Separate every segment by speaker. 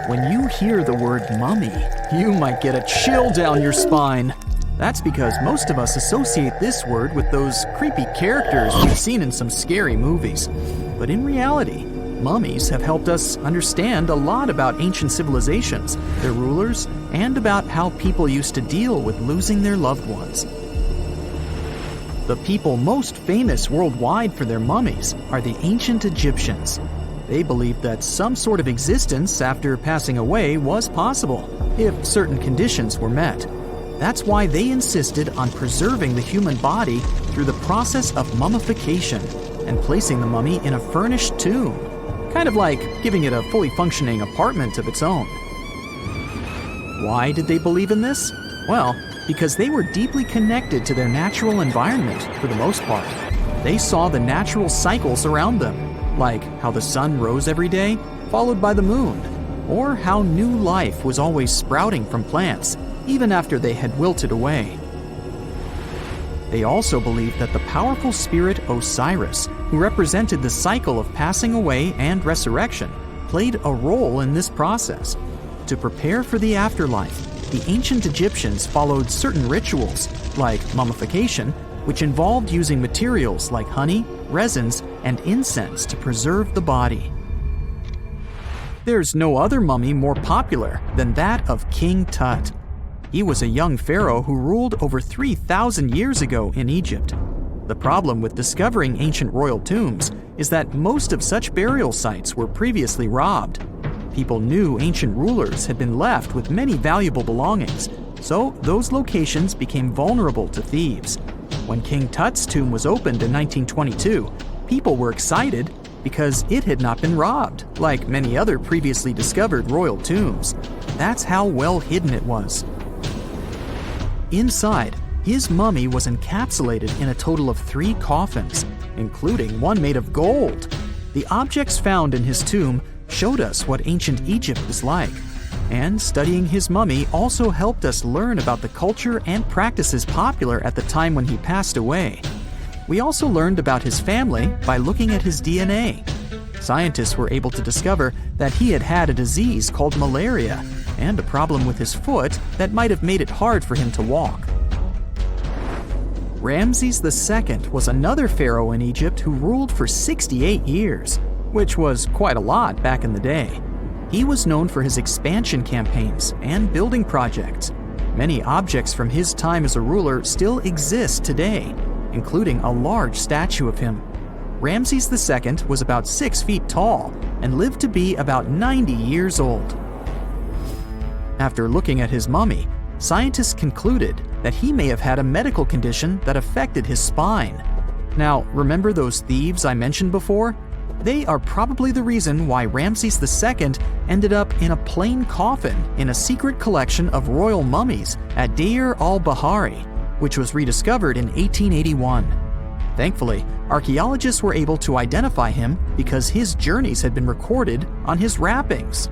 Speaker 1: When you hear the word mummy, you might get a chill down your spine. That's because most of us associate this word with those creepy characters we've seen in some scary movies. But in reality, mummies have helped us understand a lot about ancient civilizations, their rulers, and about how people used to deal with losing their loved ones. The people most famous worldwide for their mummies are the ancient Egyptians. They believed that some sort of existence after passing away was possible, if certain conditions were met. That's why they insisted on preserving the human body through the process of mummification and placing the mummy in a furnished tomb, kind of like giving it a fully functioning apartment of its own. Why did they believe in this? Well, because they were deeply connected to their natural environment for the most part. They saw the natural cycles around them, like how the sun rose every day, followed by the moon, or how new life was always sprouting from plants, even after they had wilted away. They also believed that the powerful spirit Osiris, who represented the cycle of passing away and resurrection, played a role in this process. To prepare for the afterlife, the ancient Egyptians followed certain rituals, like mummification, which involved using materials like honey, resins, and incense to preserve the body. There's no other mummy more popular than that of King Tut. He was a young pharaoh who ruled over 3,000 years ago in Egypt. The problem with discovering ancient royal tombs is that most of such burial sites were previously robbed. People knew ancient rulers had been left with many valuable belongings, so those locations became vulnerable to thieves. When King Tut's tomb was opened in 1922, people were excited because it had not been robbed, like many other previously discovered royal tombs. That's how well hidden it was. Inside, his mummy was encapsulated in a total of 3 coffins, including one made of gold. The objects found in his tomb showed us what ancient Egypt was like, and studying his mummy also helped us learn about the culture and practices popular at the time when he passed away. We also learned about his family by looking at his DNA. Scientists were able to discover that he had had a disease called malaria and a problem with his foot that might have made it hard for him to walk. Ramses II was another pharaoh in Egypt who ruled for 68 years, which was quite a lot back in the day. He was known for his expansion campaigns and building projects. Many objects from his time as a ruler still exist today, including a large statue of him. Ramses II was about 6 feet tall and lived to be about 90 years old. After looking at his mummy, scientists concluded that he may have had a medical condition that affected his spine. Now, remember those thieves I mentioned before? They are probably the reason why Ramses II ended up in a plain coffin in a secret collection of royal mummies at Deir al-Bahari, which was rediscovered in 1881. Thankfully, archaeologists were able to identify him because his journeys had been recorded on his wrappings.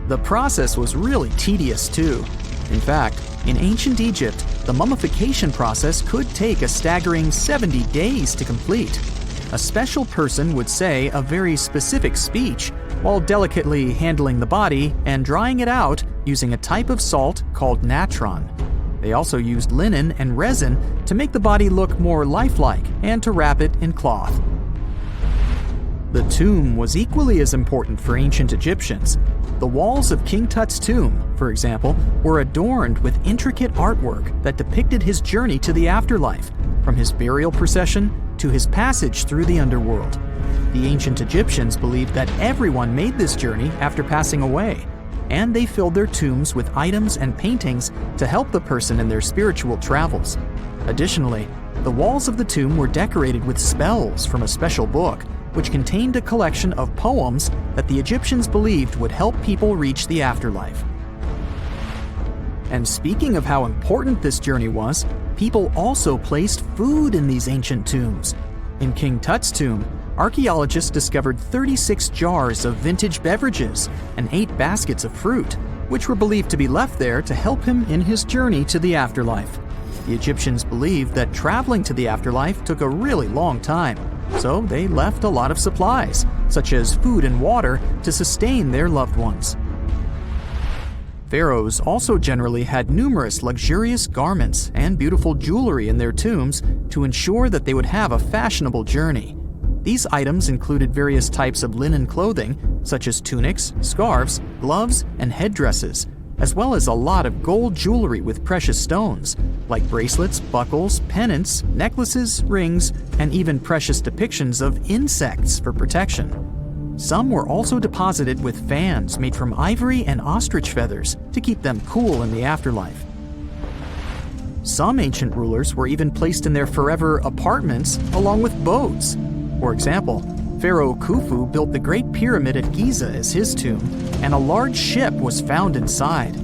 Speaker 1: The process was really tedious too. In fact, in ancient Egypt, the mummification process could take a staggering 70 days to complete. A special person would say a very specific speech while delicately handling the body and drying it out using a type of salt called natron. They also used linen and resin to make the body look more lifelike and to wrap it in cloth. The tomb was equally as important for ancient Egyptians. The walls of King Tut's tomb, for example, were adorned with intricate artwork that depicted his journey to the afterlife, from his burial procession to his passage through the underworld. The ancient Egyptians believed that everyone made this journey after passing away, and they filled their tombs with items and paintings to help the person in their spiritual travels. Additionally, the walls of the tomb were decorated with spells from a special book, which contained a collection of poems that the Egyptians believed would help people reach the afterlife. And speaking of how important this journey was, people also placed food in these ancient tombs. In King Tut's tomb, archaeologists discovered 36 jars of vintage beverages and 8 baskets of fruit, which were believed to be left there to help him in his journey to the afterlife. The Egyptians believed that traveling to the afterlife took a really long time, so they left a lot of supplies, such as food and water, to sustain their loved ones. Pharaohs also generally had numerous luxurious garments and beautiful jewelry in their tombs to ensure that they would have a fashionable journey. These items included various types of linen clothing, such as tunics, scarves, gloves, and headdresses, as well as a lot of gold jewelry with precious stones, like bracelets, buckles, pendants, necklaces, rings, and even precious depictions of insects for protection. Some were also deposited with fans made from ivory and ostrich feathers to keep them cool in the afterlife. Some ancient rulers were even placed in their forever apartments along with boats. For example, Pharaoh Khufu built the Great Pyramid at Giza as his tomb, and a large ship was found inside.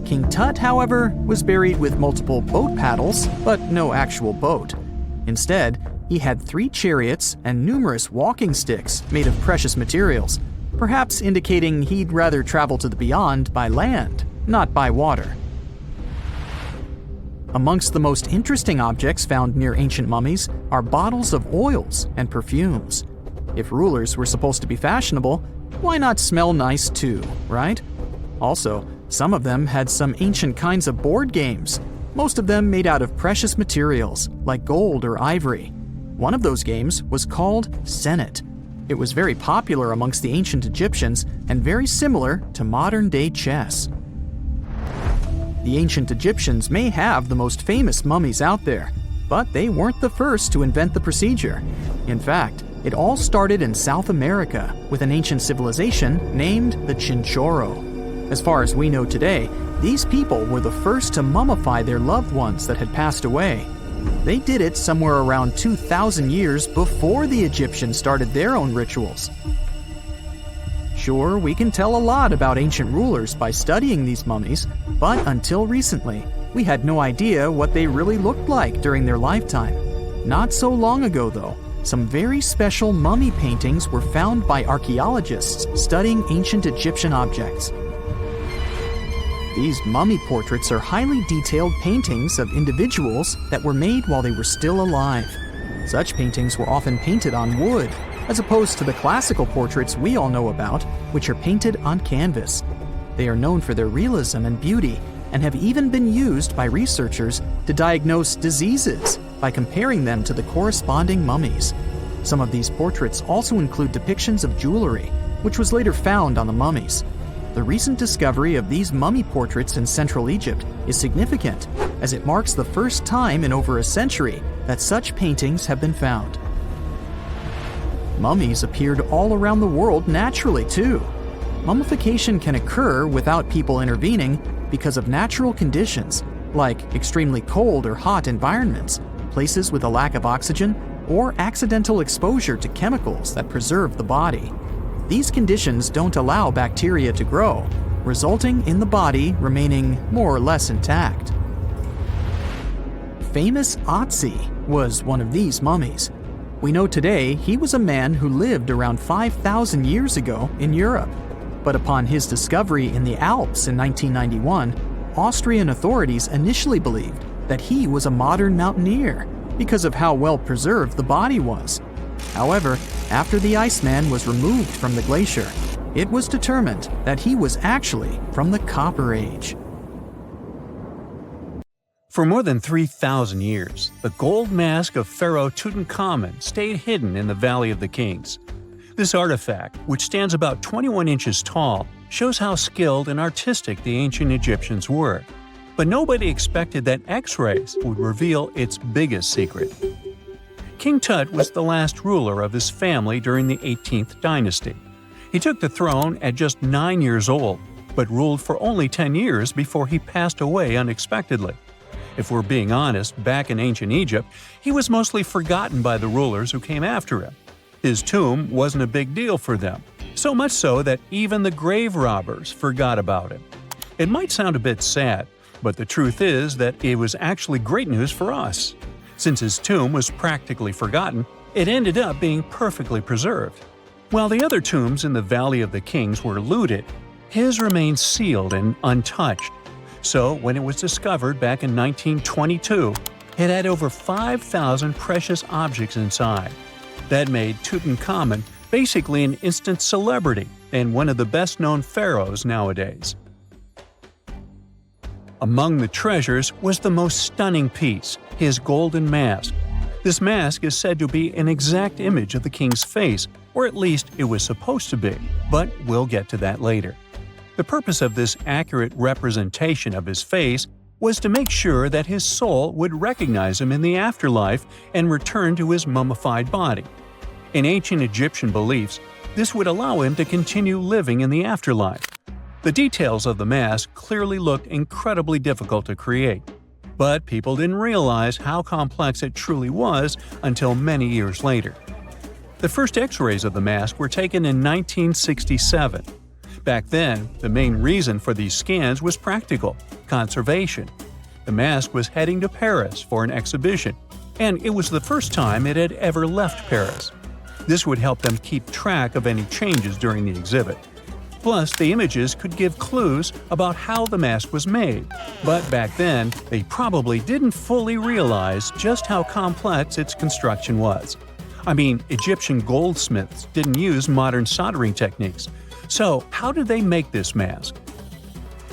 Speaker 1: King Tut, however, was buried with multiple boat paddles, but no actual boat. Instead, he had 3 chariots and numerous walking sticks made of precious materials, perhaps indicating he'd rather travel to the beyond by land, not by water. Amongst the most interesting objects found near ancient mummies are bottles of oils and perfumes. If rulers were supposed to be fashionable, why not smell nice too, right? Also, some of them had some ancient kinds of board games, most of them made out of precious materials like gold or ivory. One of those games was called Senet. It was very popular amongst the ancient Egyptians and very similar to modern-day chess. The ancient Egyptians may have the most famous mummies out there, but they weren't the first to invent the procedure. In fact, it all started in South America with an ancient civilization named the Chinchorro. As far as we know today, these people were the first to mummify their loved ones that had passed away. They did it somewhere around 2,000 years before the Egyptians started their own rituals. Sure, we can tell a lot about ancient rulers by studying these mummies, but until recently, we had no idea what they really looked like during their lifetime. Not so long ago, though, some very special mummy paintings were found by archaeologists studying ancient Egyptian objects. These mummy portraits are highly detailed paintings of individuals that were made while they were still alive. Such paintings were often painted on wood, as opposed to the classical portraits we all know about, which are painted on canvas. They are known for their realism and beauty, and have even been used by researchers to diagnose diseases by comparing them to the corresponding mummies. Some of these portraits also include depictions of jewelry, which was later found on the mummies. The recent discovery of these mummy portraits in Central Egypt is significant, as it marks the first time in over a century that such paintings have been found. Mummies appeared all around the world naturally, too. Mummification can occur without people intervening because of natural conditions, like extremely cold or hot environments, places with a lack of oxygen, or accidental exposure to chemicals that preserve the body. These conditions don't allow bacteria to grow, resulting in the body remaining more or less intact. Famous Otzi was one of these mummies. We know today he was a man who lived around 5,000 years ago in Europe. But upon his discovery in the Alps in 1991, Austrian authorities initially believed that he was a modern mountaineer because of how well preserved the body was. However, after the Iceman was removed from the glacier, it was determined that he was actually from the Copper Age.
Speaker 2: For more than 3,000 years, the gold mask of Pharaoh Tutankhamun stayed hidden in the Valley of the Kings. This artifact, which stands about 21 inches tall, shows how skilled and artistic the ancient Egyptians were. But nobody expected that X-rays would reveal its biggest secret. King Tut was the last ruler of his family during the 18th dynasty. He took the throne at just 9 years old, but ruled for only 10 years before he passed away unexpectedly. If we're being honest, back in ancient Egypt, he was mostly forgotten by the rulers who came after him. His tomb wasn't a big deal for them, so much so that even the grave robbers forgot about him. It might sound a bit sad, but the truth is that it was actually great news for us. Since his tomb was practically forgotten, it ended up being perfectly preserved. While the other tombs in the Valley of the Kings were looted, his remained sealed and untouched. So, when it was discovered back in 1922, it had over 5,000 precious objects inside. That made Tutankhamun basically an instant celebrity and one of the best-known pharaohs nowadays. Among the treasures was the most stunning piece, his golden mask. This mask is said to be an exact image of the king's face, or at least it was supposed to be, but we'll get to that later. The purpose of this accurate representation of his face was to make sure that his soul would recognize him in the afterlife and return to his mummified body. In ancient Egyptian beliefs, this would allow him to continue living in the afterlife. The details of the mask clearly looked incredibly difficult to create, but people didn't realize how complex it truly was until many years later. The first X-rays of the mask were taken in 1967. Back then, the main reason for these scans was practical – conservation. The mask was heading to Paris for an exhibition, and it was the first time it had ever left Paris. This would help them keep track of any changes during the exhibit. Plus, the images could give clues about how the mask was made, but back then, they probably didn't fully realize just how complex its construction was. I mean, Egyptian goldsmiths didn't use modern soldering techniques. So, how did they make this mask?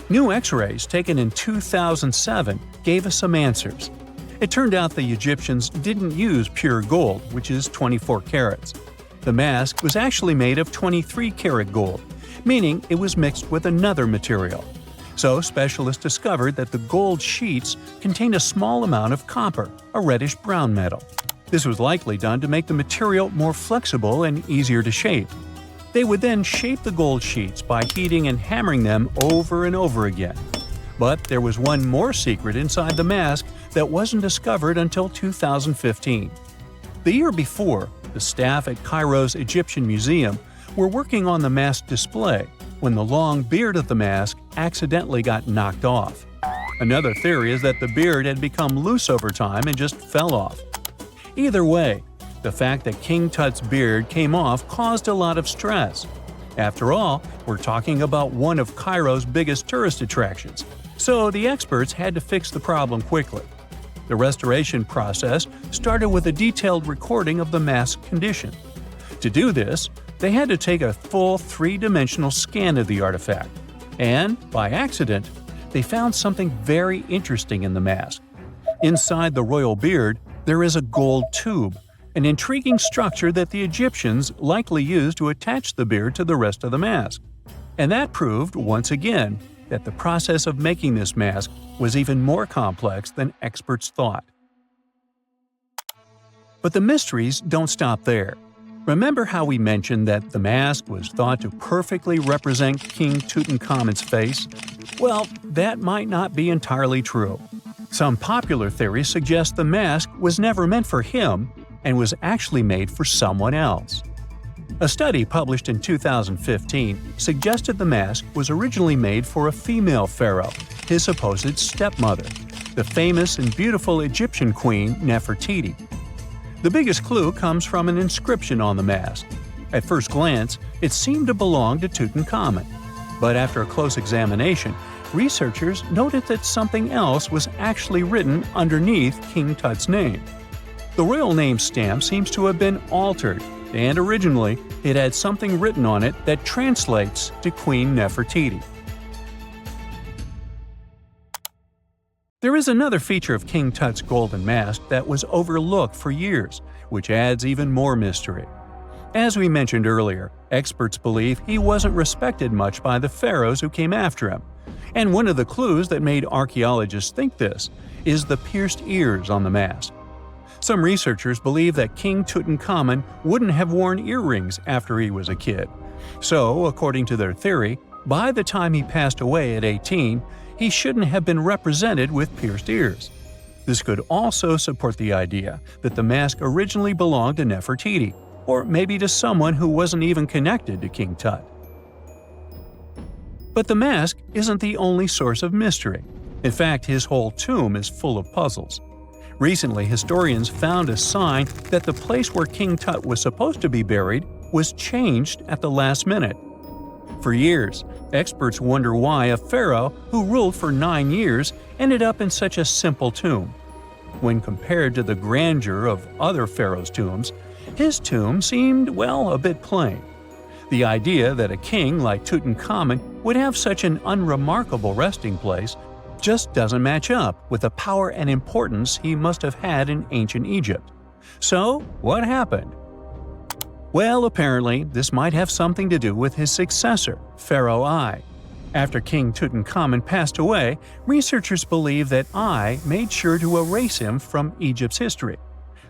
Speaker 2: New X-rays taken in 2007 gave us some answers. It turned out the Egyptians didn't use pure gold, which is 24 carats. The mask was actually made of 23-karat gold, meaning it was mixed with another material. So specialists discovered that the gold sheets contained a small amount of copper, a reddish-brown metal. This was likely done to make the material more flexible and easier to shape. They would then shape the gold sheets by heating and hammering them over and over again. But there was one more secret inside the mask that wasn't discovered until 2015. The year before, the staff at Cairo's Egyptian Museum were working on the mask display when the long beard of the mask accidentally got knocked off. Another theory is that the beard had become loose over time and just fell off. Either way, the fact that King Tut's beard came off caused a lot of stress. After all, we're talking about one of Cairo's biggest tourist attractions, so the experts had to fix the problem quickly. The restoration process started with a detailed recording of the mask's condition. To do this, they had to take a full three-dimensional scan of the artifact. And, by accident, they found something very interesting in the mask. Inside the royal beard, there is a gold tube, an intriguing structure that the Egyptians likely used to attach the beard to the rest of the mask. And that proved, once again, that the process of making this mask was even more complex than experts thought. But the mysteries don't stop there. Remember how we mentioned that the mask was thought to perfectly represent King Tutankhamun's face? Well, that might not be entirely true. Some popular theories suggest the mask was never meant for him and was actually made for someone else. A study published in 2015 suggested the mask was originally made for a female pharaoh, his supposed stepmother, the famous and beautiful Egyptian Queen Nefertiti. The biggest clue comes from an inscription on the mask. At first glance, it seemed to belong to Tutankhamun, but after a close examination, researchers noted that something else was actually written underneath King Tut's name. The royal name stamp seems to have been altered, and originally it had something written on it that translates to Queen Nefertiti. There is another feature of King Tut's golden mask that was overlooked for years, which adds even more mystery. As we mentioned earlier, experts believe he wasn't respected much by the pharaohs who came after him. And one of the clues that made archaeologists think this is the pierced ears on the mask. Some researchers believe that King Tutankhamun wouldn't have worn earrings after he was a kid. So, according to their theory, by the time he passed away at 18, he shouldn't have been represented with pierced ears. This could also support the idea that the mask originally belonged to Nefertiti, or maybe to someone who wasn't even connected to King Tut. But the mask isn't the only source of mystery. In fact, his whole tomb is full of puzzles. Recently, historians found a sign that the place where King Tut was supposed to be buried was changed at the last minute. For years, experts wonder why a pharaoh who ruled for 9 years ended up in such a simple tomb. When compared to the grandeur of other pharaohs' tombs, His tomb seemed, well, a bit plain. The idea that a king like Tutankhamun would have such an unremarkable resting place just doesn't match up with the power and importance he must have had in ancient Egypt. So, what happened? Well, apparently, this might have something to do with his successor, Pharaoh I. After King Tutankhamun passed away, researchers believe that I made sure to erase him from Egypt's history.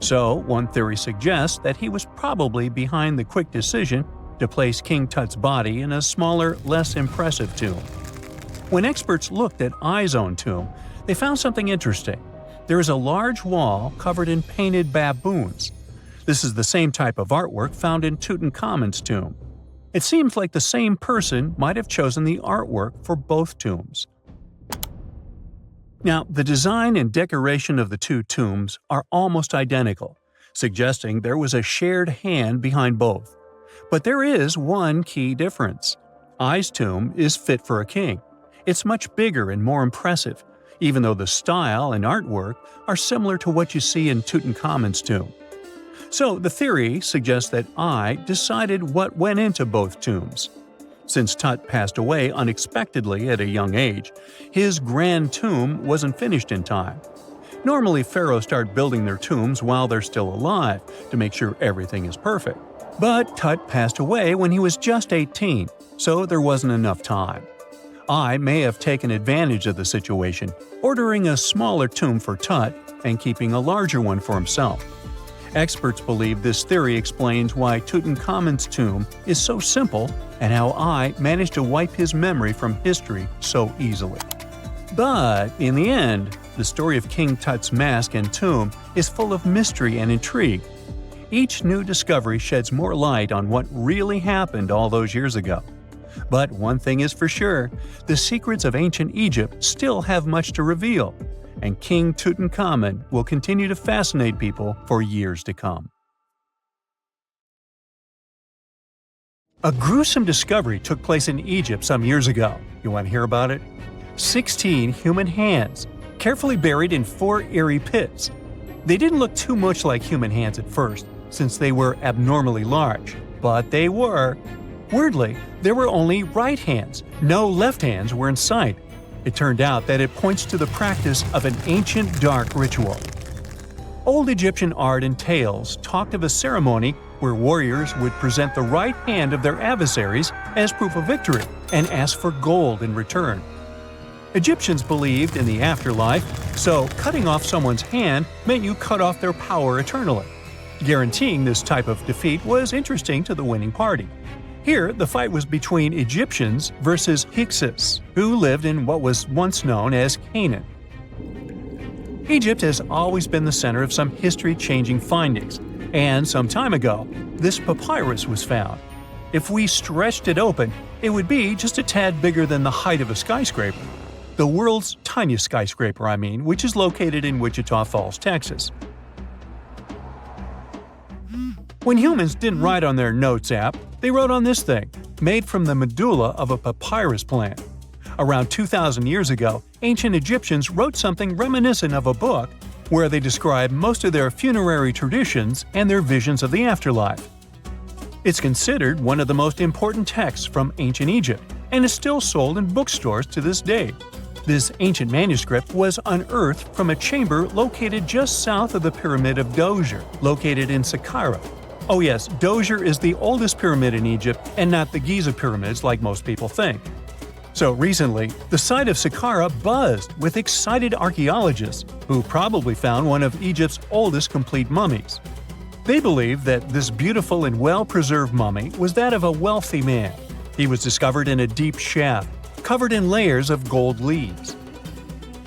Speaker 2: So, one theory suggests that he was probably behind the quick decision to place King Tut's body in a smaller, less impressive tomb. When experts looked at I's own tomb, they found something interesting. There is a large wall covered in painted baboons. This is the same type of artwork found in Tutankhamun's tomb. It seems like the same person might have chosen the artwork for both tombs. Now, the design and decoration of the two tombs are almost identical, suggesting there was a shared hand behind both. But there is one key difference. I's tomb is fit for a king. It's much bigger and more impressive, even though the style and artwork are similar to what you see in Tutankhamun's tomb. So the theory suggests that I decided what went into both tombs. Since Tut passed away unexpectedly at a young age, his grand tomb wasn't finished in time. Normally, pharaohs start building their tombs while they're still alive to make sure everything is perfect. But Tut passed away when he was just 18, so there wasn't enough time. I may have taken advantage of the situation, ordering a smaller tomb for Tut and keeping a larger one for himself. Experts believe this theory explains why Tutankhamun's tomb is so simple and how I managed to wipe his memory from history so easily. But in the end, the story of King Tut's mask and tomb is full of mystery and intrigue. Each new discovery sheds more light on what really happened all those years ago. But one thing is for sure, the secrets of ancient Egypt still have much to reveal, and King Tutankhamun will continue to fascinate people for years to come. A gruesome discovery took place in Egypt some years ago. You want to hear about it? 16 human hands, carefully buried in 4 eerie pits. They didn't look too much like human hands at first, since they were abnormally large, but they were. Weirdly, there were only right hands. No left hands were in sight. It turned out that it points to the practice of an ancient dark ritual. Old Egyptian art and tales talked of a ceremony where warriors would present the right hand of their adversaries as proof of victory and ask for gold in return. Egyptians believed in the afterlife, so cutting off someone's hand meant you cut off their power eternally. Guaranteeing this type of defeat was interesting to the winning party. Here, the fight was between Egyptians versus Hyksos, who lived in what was once known as Canaan. Egypt has always been the center of some history-changing findings, and some time ago, this papyrus was found. If we stretched it open, it would be just a tad bigger than the height of a skyscraper. The world's tiniest skyscraper, which is located in Wichita Falls, Texas. When humans didn't write on their notes app, they wrote on this thing, made from the medulla of a papyrus plant. Around 2,000 years ago, ancient Egyptians wrote something reminiscent of a book where they describe most of their funerary traditions and their visions of the afterlife. It's considered one of the most important texts from ancient Egypt and is still sold in bookstores to this day. This ancient manuscript was unearthed from a chamber located just south of the Pyramid of Djoser, located in Saqqara. Oh yes, Djoser is the oldest pyramid in Egypt and not the Giza pyramids like most people think. So recently, the site of Saqqara buzzed with excited archaeologists who probably found one of Egypt's oldest complete mummies. They believe that this beautiful and well-preserved mummy was that of a wealthy man. He was discovered in a deep shaft, covered in layers of gold leaves.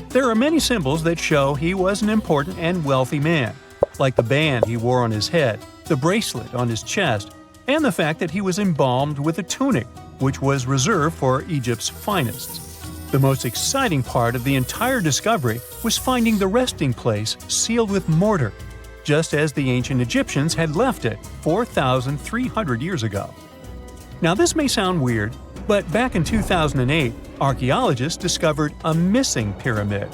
Speaker 2: There are many symbols that show he was an important and wealthy man, like the band he wore on his head, the bracelet on his chest, and the fact that he was embalmed with a tunic, which was reserved for Egypt's finest. The most exciting part of the entire discovery was finding the resting place sealed with mortar, just as the ancient Egyptians had left it 4,300 years ago. Now this may sound weird, but back in 2008, archaeologists discovered a missing pyramid.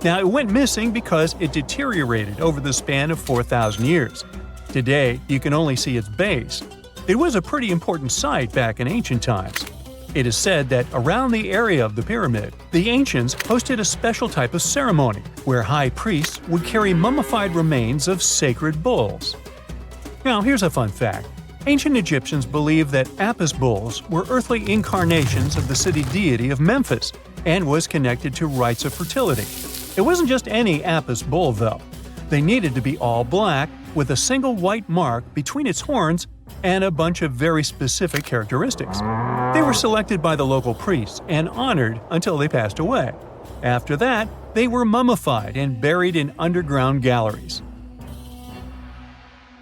Speaker 2: Now it went missing because it deteriorated over the span of 4,000 years. Today, you can only see its base. It was a pretty important site back in ancient times. It is said that around the area of the pyramid, the ancients hosted a special type of ceremony where high priests would carry mummified remains of sacred bulls. Now, here's a fun fact. Ancient Egyptians believed that Apis bulls were earthly incarnations of the city deity of Memphis and was connected to rites of fertility. It wasn't just any Apis bull, though. They needed to be all black, with a single white mark between its horns and a bunch of very specific characteristics. They were selected by the local priests and honored until they passed away. After that, they were mummified and buried in underground galleries.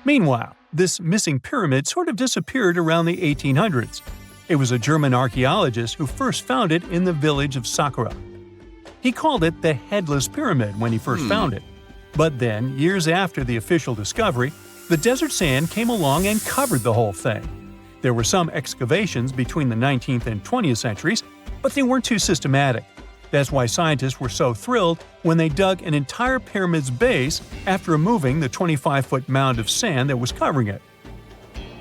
Speaker 2: Meanwhile, this missing pyramid sort of disappeared around the 1800s. It was a German archaeologist who first found it in the village of Saqqara. He called it the Headless Pyramid when he first found it. But then, years after the official discovery, the desert sand came along and covered the whole thing. There were some excavations between the 19th and 20th centuries, but they weren't too systematic. That's why scientists were so thrilled when they dug an entire pyramid's base after removing the 25-foot mound of sand that was covering it.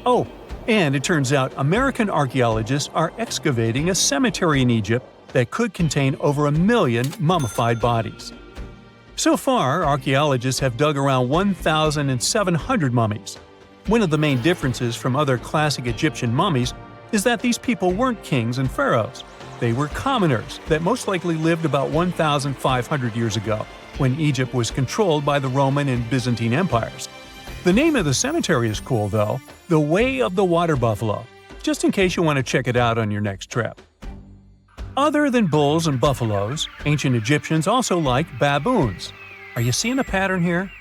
Speaker 2: Oh, and it turns out American archaeologists are excavating a cemetery in Egypt that could contain over 1 million mummified bodies. So far, archaeologists have dug around 1,700 mummies. One of the main differences from other classic Egyptian mummies is that these people weren't kings and pharaohs. They were commoners that most likely lived about 1,500 years ago, when Egypt was controlled by the Roman and Byzantine empires. The name of the cemetery is cool, though, the Way of the Water Buffalo, just in case you want to check it out on your next trip. Other than bulls and buffaloes, ancient Egyptians also liked baboons. Are you seeing a pattern here?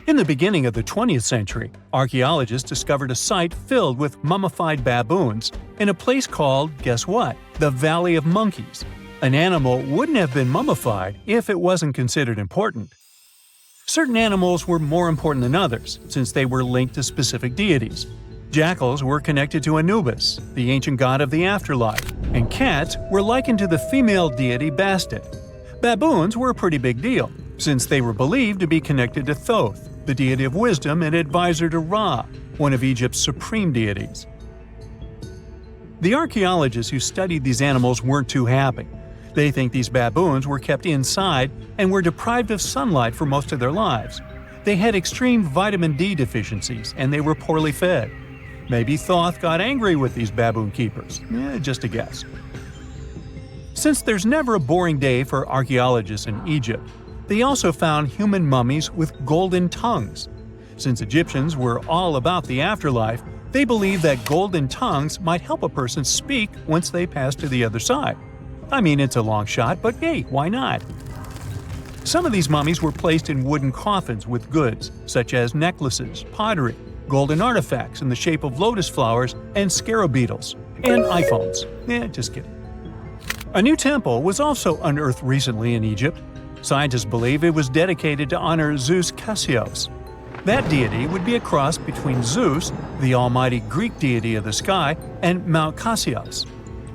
Speaker 2: In the beginning of the 20th century, archaeologists discovered a site filled with mummified baboons in a place called, guess what? The Valley of Monkeys. An animal wouldn't have been mummified if it wasn't considered important. Certain animals were more important than others, since they were linked to specific deities. Jackals were connected to Anubis, the ancient god of the afterlife, and cats were likened to the female deity Bastet. Baboons were a pretty big deal, since they were believed to be connected to Thoth, the deity of wisdom and advisor to Ra, one of Egypt's supreme deities. The archaeologists who studied these animals weren't too happy. They think these baboons were kept inside and were deprived of sunlight for most of their lives. They had extreme vitamin D deficiencies and they were poorly fed. Maybe Thoth got angry with these baboon keepers. Just a guess. Since there's never a boring day for archaeologists in Egypt, they also found human mummies with golden tongues. Since Egyptians were all about the afterlife, they believed that golden tongues might help a person speak once they pass to the other side. I mean, it's a long shot, but hey, why not? Some of these mummies were placed in wooden coffins with goods, such as necklaces, pottery, golden artifacts in the shape of lotus flowers and scarab beetles, and iPhones. Just kidding. A new temple was also unearthed recently in Egypt. Scientists believe it was dedicated to honor Zeus Cassios. That deity would be a cross between Zeus, the almighty Greek deity of the sky, and Mount Cassios.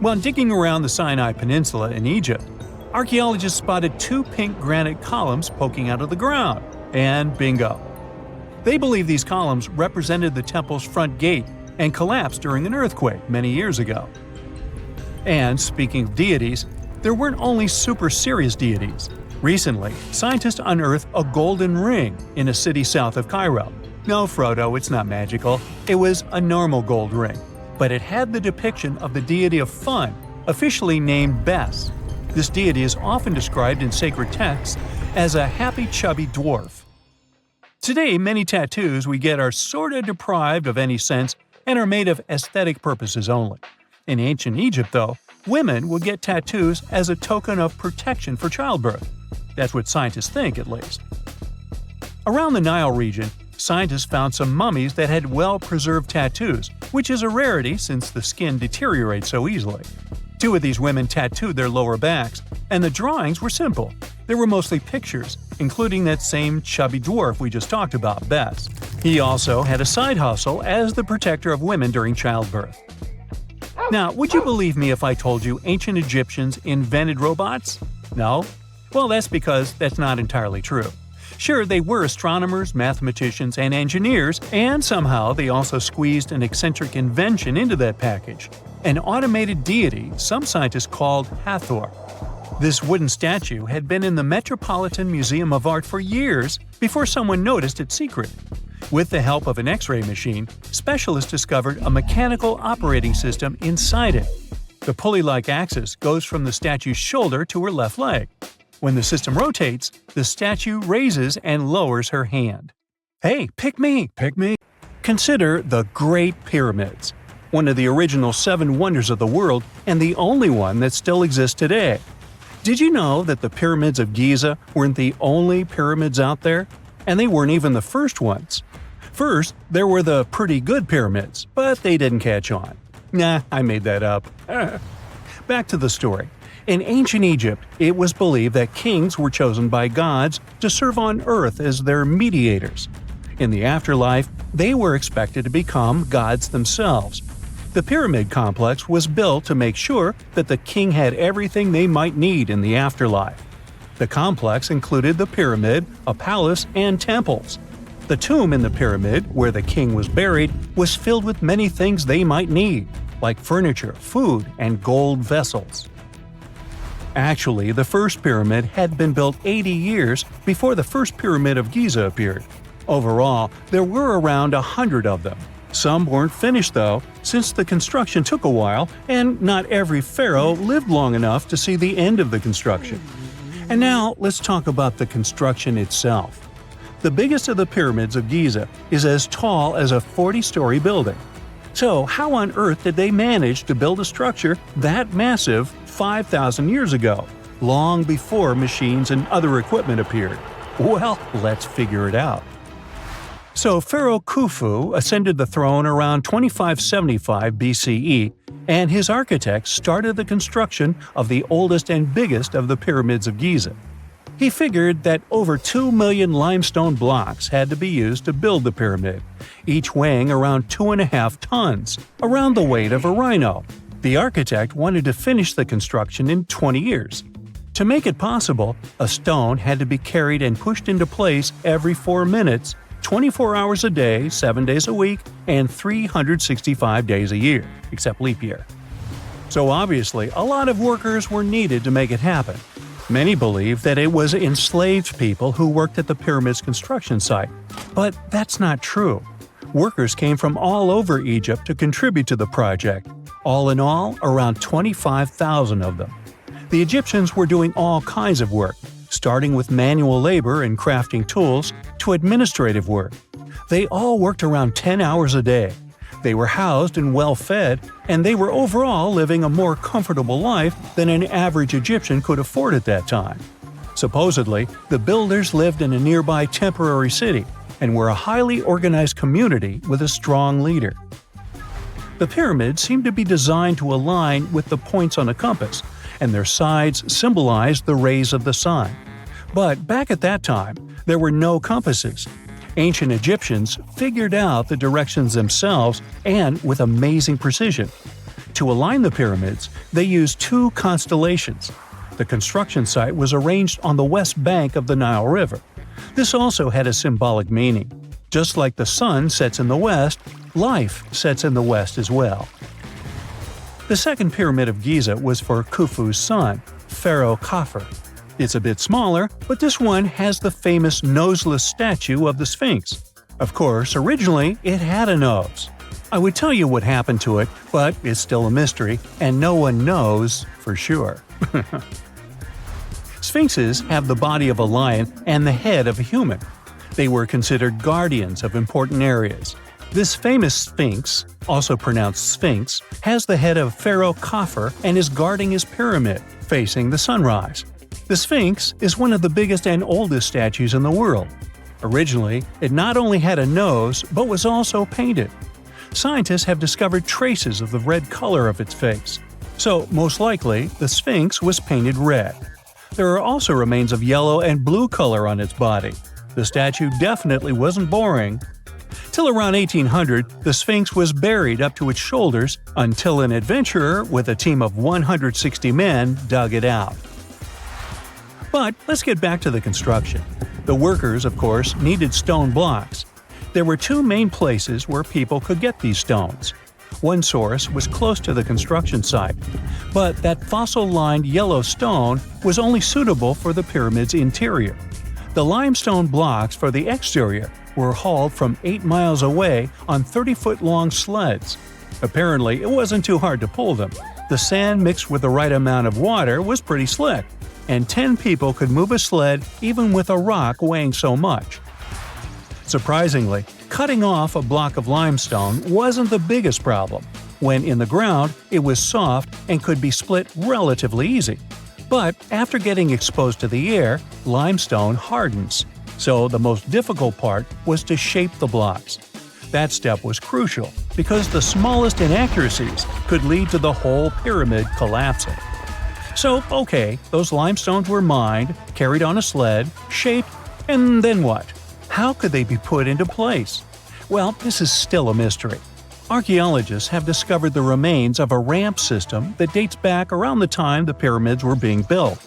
Speaker 2: While digging around the Sinai Peninsula in Egypt, archaeologists spotted 2 pink granite columns poking out of the ground, and bingo. They believe these columns represented the temple's front gate and collapsed during an earthquake many years ago. And speaking of deities, there weren't only super serious deities. Recently, scientists unearthed a golden ring in a city south of Cairo. No, Frodo, it's not magical. It was a normal gold ring, but it had the depiction of the deity of fun, officially named Bes. This deity is often described in sacred texts as a happy, chubby dwarf. Today, many tattoos we get are sorta deprived of any sense and are made of aesthetic purposes only. In ancient Egypt, though, women would get tattoos as a token of protection for childbirth. That's what scientists think, at least. Around the Nile region, scientists found some mummies that had well-preserved tattoos, which is a rarity since the skin deteriorates so easily. 2 of these women tattooed their lower backs, and the drawings were simple. There were mostly pictures, including that same chubby dwarf we just talked about, Bes. He also had a side hustle as the protector of women during childbirth. Now, would you believe me if I told you ancient Egyptians invented robots? No? Well, that's because that's not entirely true. Sure, they were astronomers, mathematicians, and engineers, and somehow they also squeezed an eccentric invention into that package – an automated deity some scientists called Hathor. This wooden statue had been in the Metropolitan Museum of Art for years before someone noticed its secret. With the help of an X-ray machine, specialists discovered a mechanical operating system inside it. The pulley-like axis goes from the statue's shoulder to her left leg. When the system rotates, the statue raises and lowers her hand. Hey, pick me, pick me! Consider the Great Pyramids, one of the original 7 wonders of the world and the only one that still exists today. Did you know that the pyramids of Giza weren't the only pyramids out there? And they weren't even the first ones. First, there were the pretty good pyramids, but they didn't catch on. Nah, I made that up. Back to the story. In ancient Egypt, it was believed that kings were chosen by gods to serve on earth as their mediators. In the afterlife, they were expected to become gods themselves. The pyramid complex was built to make sure that the king had everything they might need in the afterlife. The complex included the pyramid, a palace, and temples. The tomb in the pyramid, where the king was buried, was filled with many things they might need, like furniture, food, and gold vessels. Actually, the first pyramid had been built 80 years before the first pyramid of Giza appeared. Overall, there were around 100 of them. Some weren't finished though, since the construction took a while and not every pharaoh lived long enough to see the end of the construction. And now let's talk about the construction itself. The biggest of the pyramids of Giza is as tall as a 40-story building. So how on earth did they manage to build a structure that massive 5,000 years ago, long before machines and other equipment appeared? Well, let's figure it out. So Pharaoh Khufu ascended the throne around 2575 BCE, and his architects started the construction of the oldest and biggest of the pyramids of Giza. He figured that over 2 million limestone blocks had to be used to build the pyramid, each weighing around 2.5 tons, around the weight of a rhino. The architect wanted to finish the construction in 20 years. To make it possible, a stone had to be carried and pushed into place every 4 minutes, 24 hours a day, 7 days a week, and 365 days a year, except leap year. So obviously, a lot of workers were needed to make it happen. Many believe that it was enslaved people who worked at the pyramid's construction site, but that's not true. Workers came from all over Egypt to contribute to the project. All in all, around 25,000 of them. The Egyptians were doing all kinds of work, starting with manual labor and crafting tools to administrative work. They all worked around 10 hours a day. They were housed and well fed, and they were overall living a more comfortable life than an average Egyptian could afford at that time. Supposedly, the builders lived in a nearby temporary city and were a highly organized community with a strong leader. The pyramids seemed to be designed to align with the points on a compass, and their sides symbolized the rays of the sun. But back at that time, there were no compasses. Ancient Egyptians figured out the directions themselves and with amazing precision. To align the pyramids, they used 2 constellations. The construction site was arranged on the west bank of the Nile River. This also had a symbolic meaning. Just like the sun sets in the west, life sets in the west as well. The second pyramid of Giza was for Khufu's son, Pharaoh Khafre. It's a bit smaller, but this one has the famous noseless statue of the Sphinx. Of course, originally it had a nose. I would tell you what happened to it, but it's still a mystery, and no one knows for sure. Sphinxes have the body of a lion and the head of a human. They were considered guardians of important areas. This famous Sphinx, also pronounced Sphinx, has the head of Pharaoh Khafre and is guarding his pyramid, facing the sunrise. The Sphinx is one of the biggest and oldest statues in the world. Originally, it not only had a nose, but was also painted. Scientists have discovered traces of the red color of its face. So, most likely, the Sphinx was painted red. There are also remains of yellow and blue color on its body. The statue definitely wasn't boring. Till around 1800, the Sphinx was buried up to its shoulders until an adventurer with a team of 160 men dug it out. But let's get back to the construction. The workers, of course, needed stone blocks. There were two main places where people could get these stones. One source was close to the construction site, but that fossil-lined yellow stone was only suitable for the pyramid's interior. The limestone blocks for the exterior were hauled from 8 miles away on 30-foot-long sleds. Apparently, it wasn't too hard to pull them. The sand mixed with the right amount of water was pretty slick, and 10 people could move a sled even with a rock weighing so much. Surprisingly, cutting off a block of limestone wasn't the biggest problem. When in the ground, it was soft and could be split relatively easy. But after getting exposed to the air, limestone hardens. So the most difficult part was to shape the blocks. That step was crucial because the smallest inaccuracies could lead to the whole pyramid collapsing. So, okay, those limestones were mined, carried on a sled, shaped, and then what? How could they be put into place? Well, this is still a mystery. Archaeologists have discovered the remains of a ramp system that dates back around the time the pyramids were being built.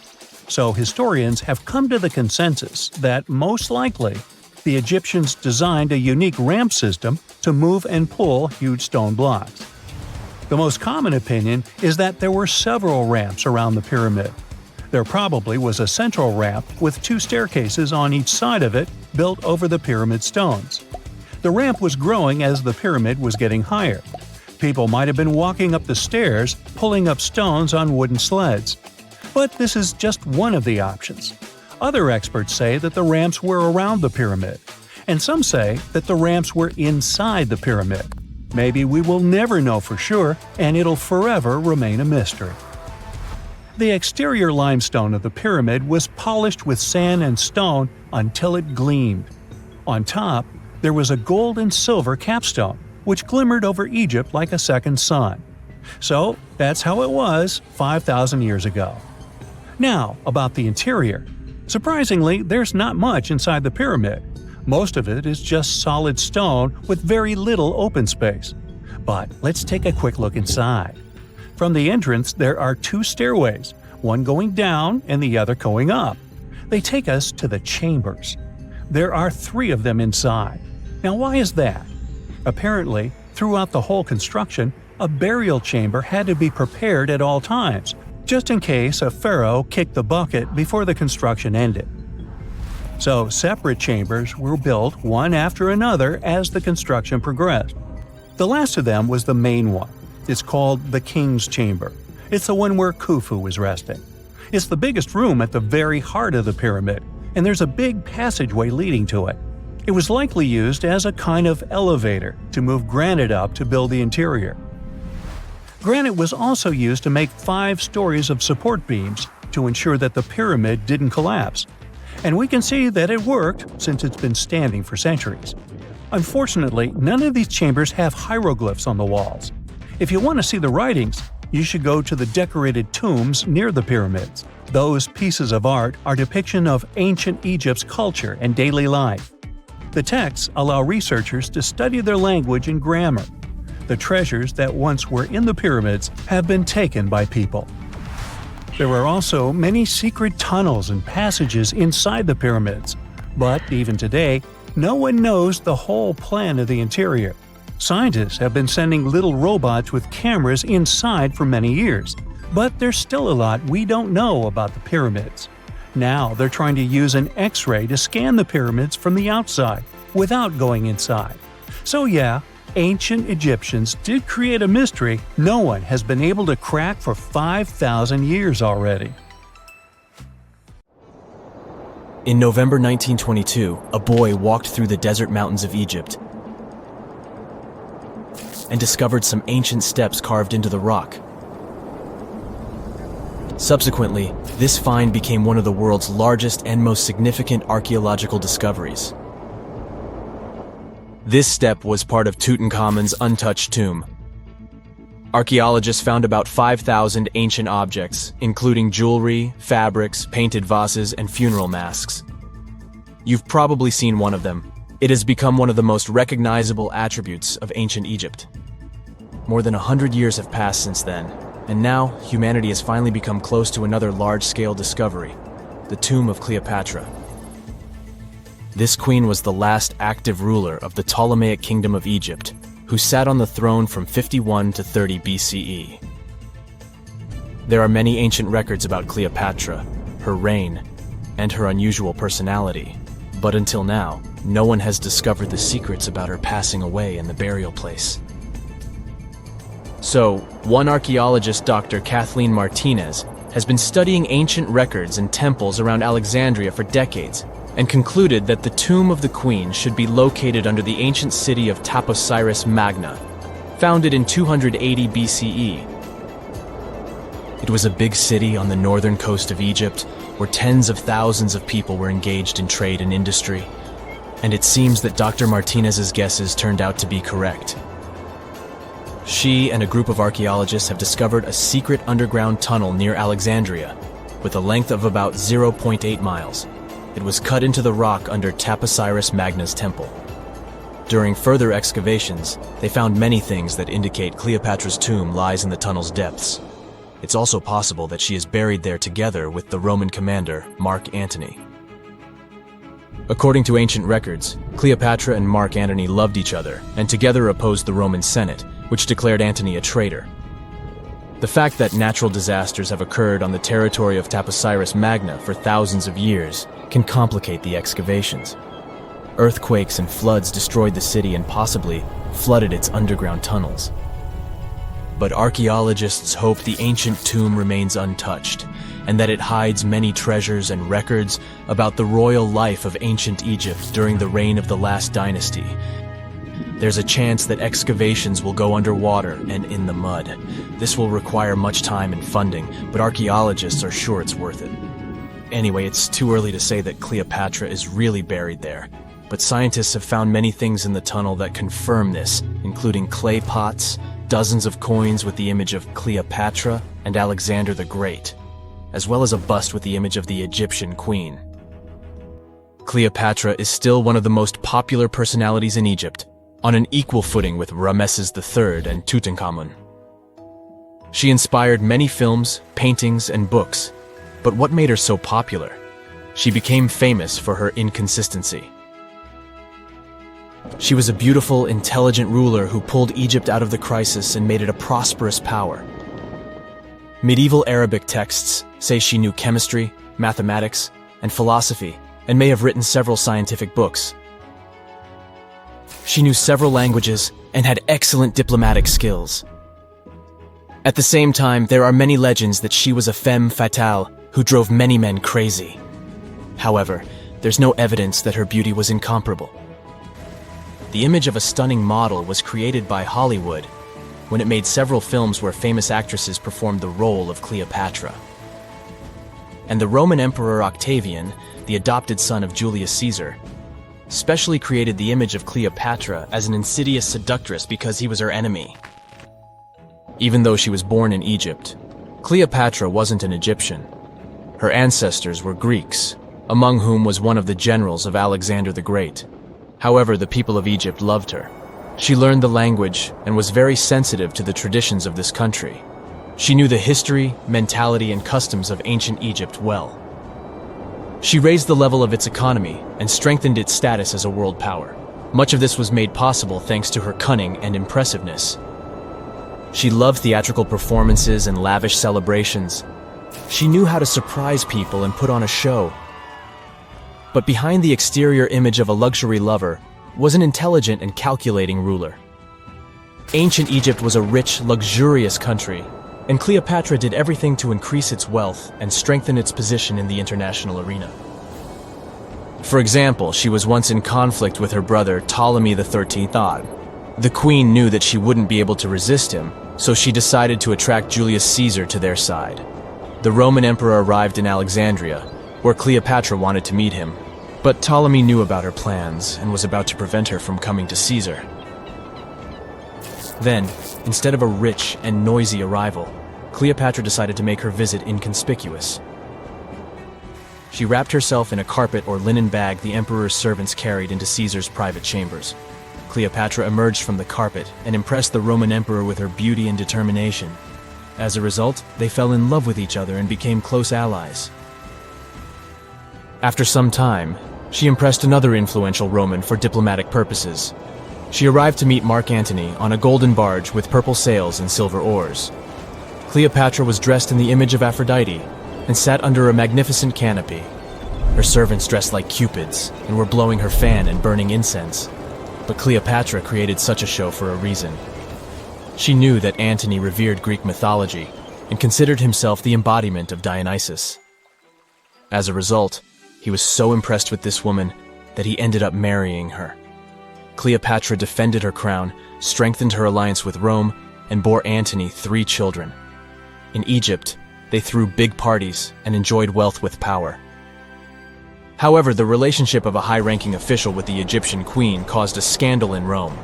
Speaker 2: So historians have come to the consensus that, most likely, the Egyptians designed a unique ramp system to move and pull huge stone blocks. The most common opinion is that there were several ramps around the pyramid. There probably was a central ramp with 2 staircases on each side of it built over the pyramid stones. The ramp was growing as the pyramid was getting higher. People might have been walking up the stairs, pulling up stones on wooden sleds. But this is just one of the options. Other experts say that the ramps were around the pyramid, and some say that the ramps were inside the pyramid. Maybe we will never know for sure, and it'll forever remain a mystery. The exterior limestone of the pyramid was polished with sand and stone until it gleamed. On top, there was a gold and silver capstone, which glimmered over Egypt like a second sun. So that's how it was 5,000 years ago. Now, about the interior. Surprisingly, there's not much inside the pyramid. Most of it is just solid stone with very little open space. But let's take a quick look inside. From the entrance, there are 2 stairways, one going down and the other going up. They take us to the chambers. There are 3 of them inside. Now, why is that? Apparently, throughout the whole construction, a burial chamber had to be prepared at all times, just in case a pharaoh kicked the bucket before the construction ended. So, separate chambers were built one after another as the construction progressed. The last of them was the main one. It's called the King's Chamber. It's the one where Khufu is resting. It's the biggest room at the very heart of the pyramid, and there's a big passageway leading to it. It was likely used as a kind of elevator to move granite up to build the interior. Granite was also used to make 5 stories of support beams to ensure that the pyramid didn't collapse. And we can see that it worked since it's been standing for centuries. Unfortunately, none of these chambers have hieroglyphs on the walls. If you want to see the writings, you should go to the decorated tombs near the pyramids. Those pieces of art are depiction of ancient Egypt's culture and daily life. The texts allow researchers to study their language and grammar. The treasures that once were in the pyramids have been taken by people. There are also many secret tunnels and passages inside the pyramids, but even today, no one knows the whole plan of the interior. Scientists have been sending little robots with cameras inside for many years, but there's still a lot we don't know about the pyramids. Now they're trying to use an X-ray to scan the pyramids from the outside, without going inside. So yeah, ancient Egyptians did create a mystery no one has been able to crack for 5,000 years already.
Speaker 3: In November 1922, a boy walked through the desert mountains of Egypt and discovered some ancient steps carved into the rock. Subsequently, this find became one of the world's largest and most significant archaeological discoveries. This step was part of Tutankhamun's untouched tomb. Archaeologists found about 5,000 ancient objects, including jewelry, fabrics, painted vases, and funeral masks. You've probably seen one of them. It has become one of the most recognizable attributes of ancient Egypt. More than 100 years have passed since then, and now humanity has finally become close to another large-scale discovery, the tomb of Cleopatra. This queen was the last active ruler of the Ptolemaic Kingdom of Egypt, who sat on the throne from 51 to 30 BCE. There are many ancient records about Cleopatra, her reign, and her unusual personality, but until now, no one has discovered the secrets about her passing away in the burial place. So, one archaeologist, Dr. Kathleen Martinez, has been studying ancient records and temples around Alexandria for decades and concluded that the tomb of the queen should be located under the ancient city of Taposiris Magna, founded in 280 BCE. It was a big city on the northern coast of Egypt where tens of thousands of people were engaged in trade and industry, and it seems that Dr. Martinez's guesses turned out to be correct. She and a group of archaeologists have discovered a secret underground tunnel near Alexandria with a length of about 0.8 miles. It was cut into the rock under Taposiris Magna's temple. During further excavations, they found many things that indicate Cleopatra's tomb lies in the tunnel's depths. It's also possible that she is buried there together with the Roman commander, Mark Antony. According to ancient records, Cleopatra and Mark Antony loved each other and together opposed the Roman Senate, which declared Antony a traitor. The fact that natural disasters have occurred on the territory of Taposiris Magna for thousands of years can complicate the excavations. Earthquakes and floods destroyed the city and possibly flooded its underground tunnels. But archaeologists hope the ancient tomb remains untouched, and that it hides many treasures and records about the royal life of ancient Egypt during the reign of the last dynasty. There's a chance that excavations will go underwater and in the mud. This will require much time and funding, but archaeologists are sure it's worth it. Anyway, it's too early to say that Cleopatra is really buried there, but scientists have found many things in the tunnel that confirm this, including clay pots, dozens of coins with the image of Cleopatra and Alexander the Great, as well as a bust with the image of the Egyptian queen. Cleopatra is still one of the most popular personalities in Egypt, on an equal footing with Ramses III and Tutankhamun. She inspired many films, paintings, and books, but what made her so popular? She became famous for her inconsistency. She was a beautiful, intelligent ruler who pulled Egypt out of the crisis and made it a prosperous power. Medieval Arabic texts say she knew chemistry, mathematics, and philosophy, and may have written several scientific books. She knew several languages and had excellent diplomatic skills. At the same time, there are many legends that she was a femme fatale who drove many men crazy. However, there's no evidence that her beauty was incomparable. The image of a stunning model was created by Hollywood when it made several films where famous actresses performed the role of Cleopatra. And the Roman Emperor Octavian, the adopted son of Julius Caesar, specially created the image of Cleopatra as an insidious seductress because he was her enemy. Even though she was born in Egypt, Cleopatra wasn't an Egyptian. Her ancestors were Greeks, among whom was one of the generals of Alexander the Great. However, the people of Egypt loved her. She learned the language and was very sensitive to the traditions of this country. She knew the history, mentality, and customs of ancient Egypt well. She raised the level of its economy and strengthened its status as a world power. Much of this was made possible thanks to her cunning and impressiveness. She loved theatrical performances and lavish celebrations. She knew how to surprise people and put on a show. But behind the exterior image of a luxury lover was an intelligent and calculating ruler. Ancient Egypt was a rich, luxurious country, and Cleopatra did everything to increase its wealth and strengthen its position in the international arena. For example, she was once in conflict with her brother Ptolemy XIII. The queen knew that she wouldn't be able to resist him, so she decided to attract Julius Caesar to their side. The Roman emperor arrived in Alexandria, where Cleopatra wanted to meet him, but Ptolemy knew about her plans and was about to prevent her from coming to Caesar. Then, instead of a rich and noisy arrival, Cleopatra decided to make her visit inconspicuous. She wrapped herself in a carpet or linen bag the emperor's servants carried into Caesar's private chambers. Cleopatra emerged from the carpet and impressed the Roman emperor with her beauty and determination. As a result, they fell in love with each other and became close allies. After some time, She impressed another influential Roman for diplomatic purposes. She arrived to meet Mark Antony on a golden barge with purple sails and silver oars. Cleopatra was dressed in the image of Aphrodite and sat under a magnificent canopy. Her servants dressed like cupids and were blowing her fan and burning incense. But Cleopatra created such a show for a reason. She knew that Antony revered Greek mythology and considered himself the embodiment of Dionysus. As a result, he was so impressed with this woman that he ended up marrying her. Cleopatra defended her crown, strengthened her alliance with Rome, and bore Antony 3 children. In Egypt, they threw big parties and enjoyed wealth with power. However, the relationship of a high-ranking official with the Egyptian queen caused a scandal in Rome.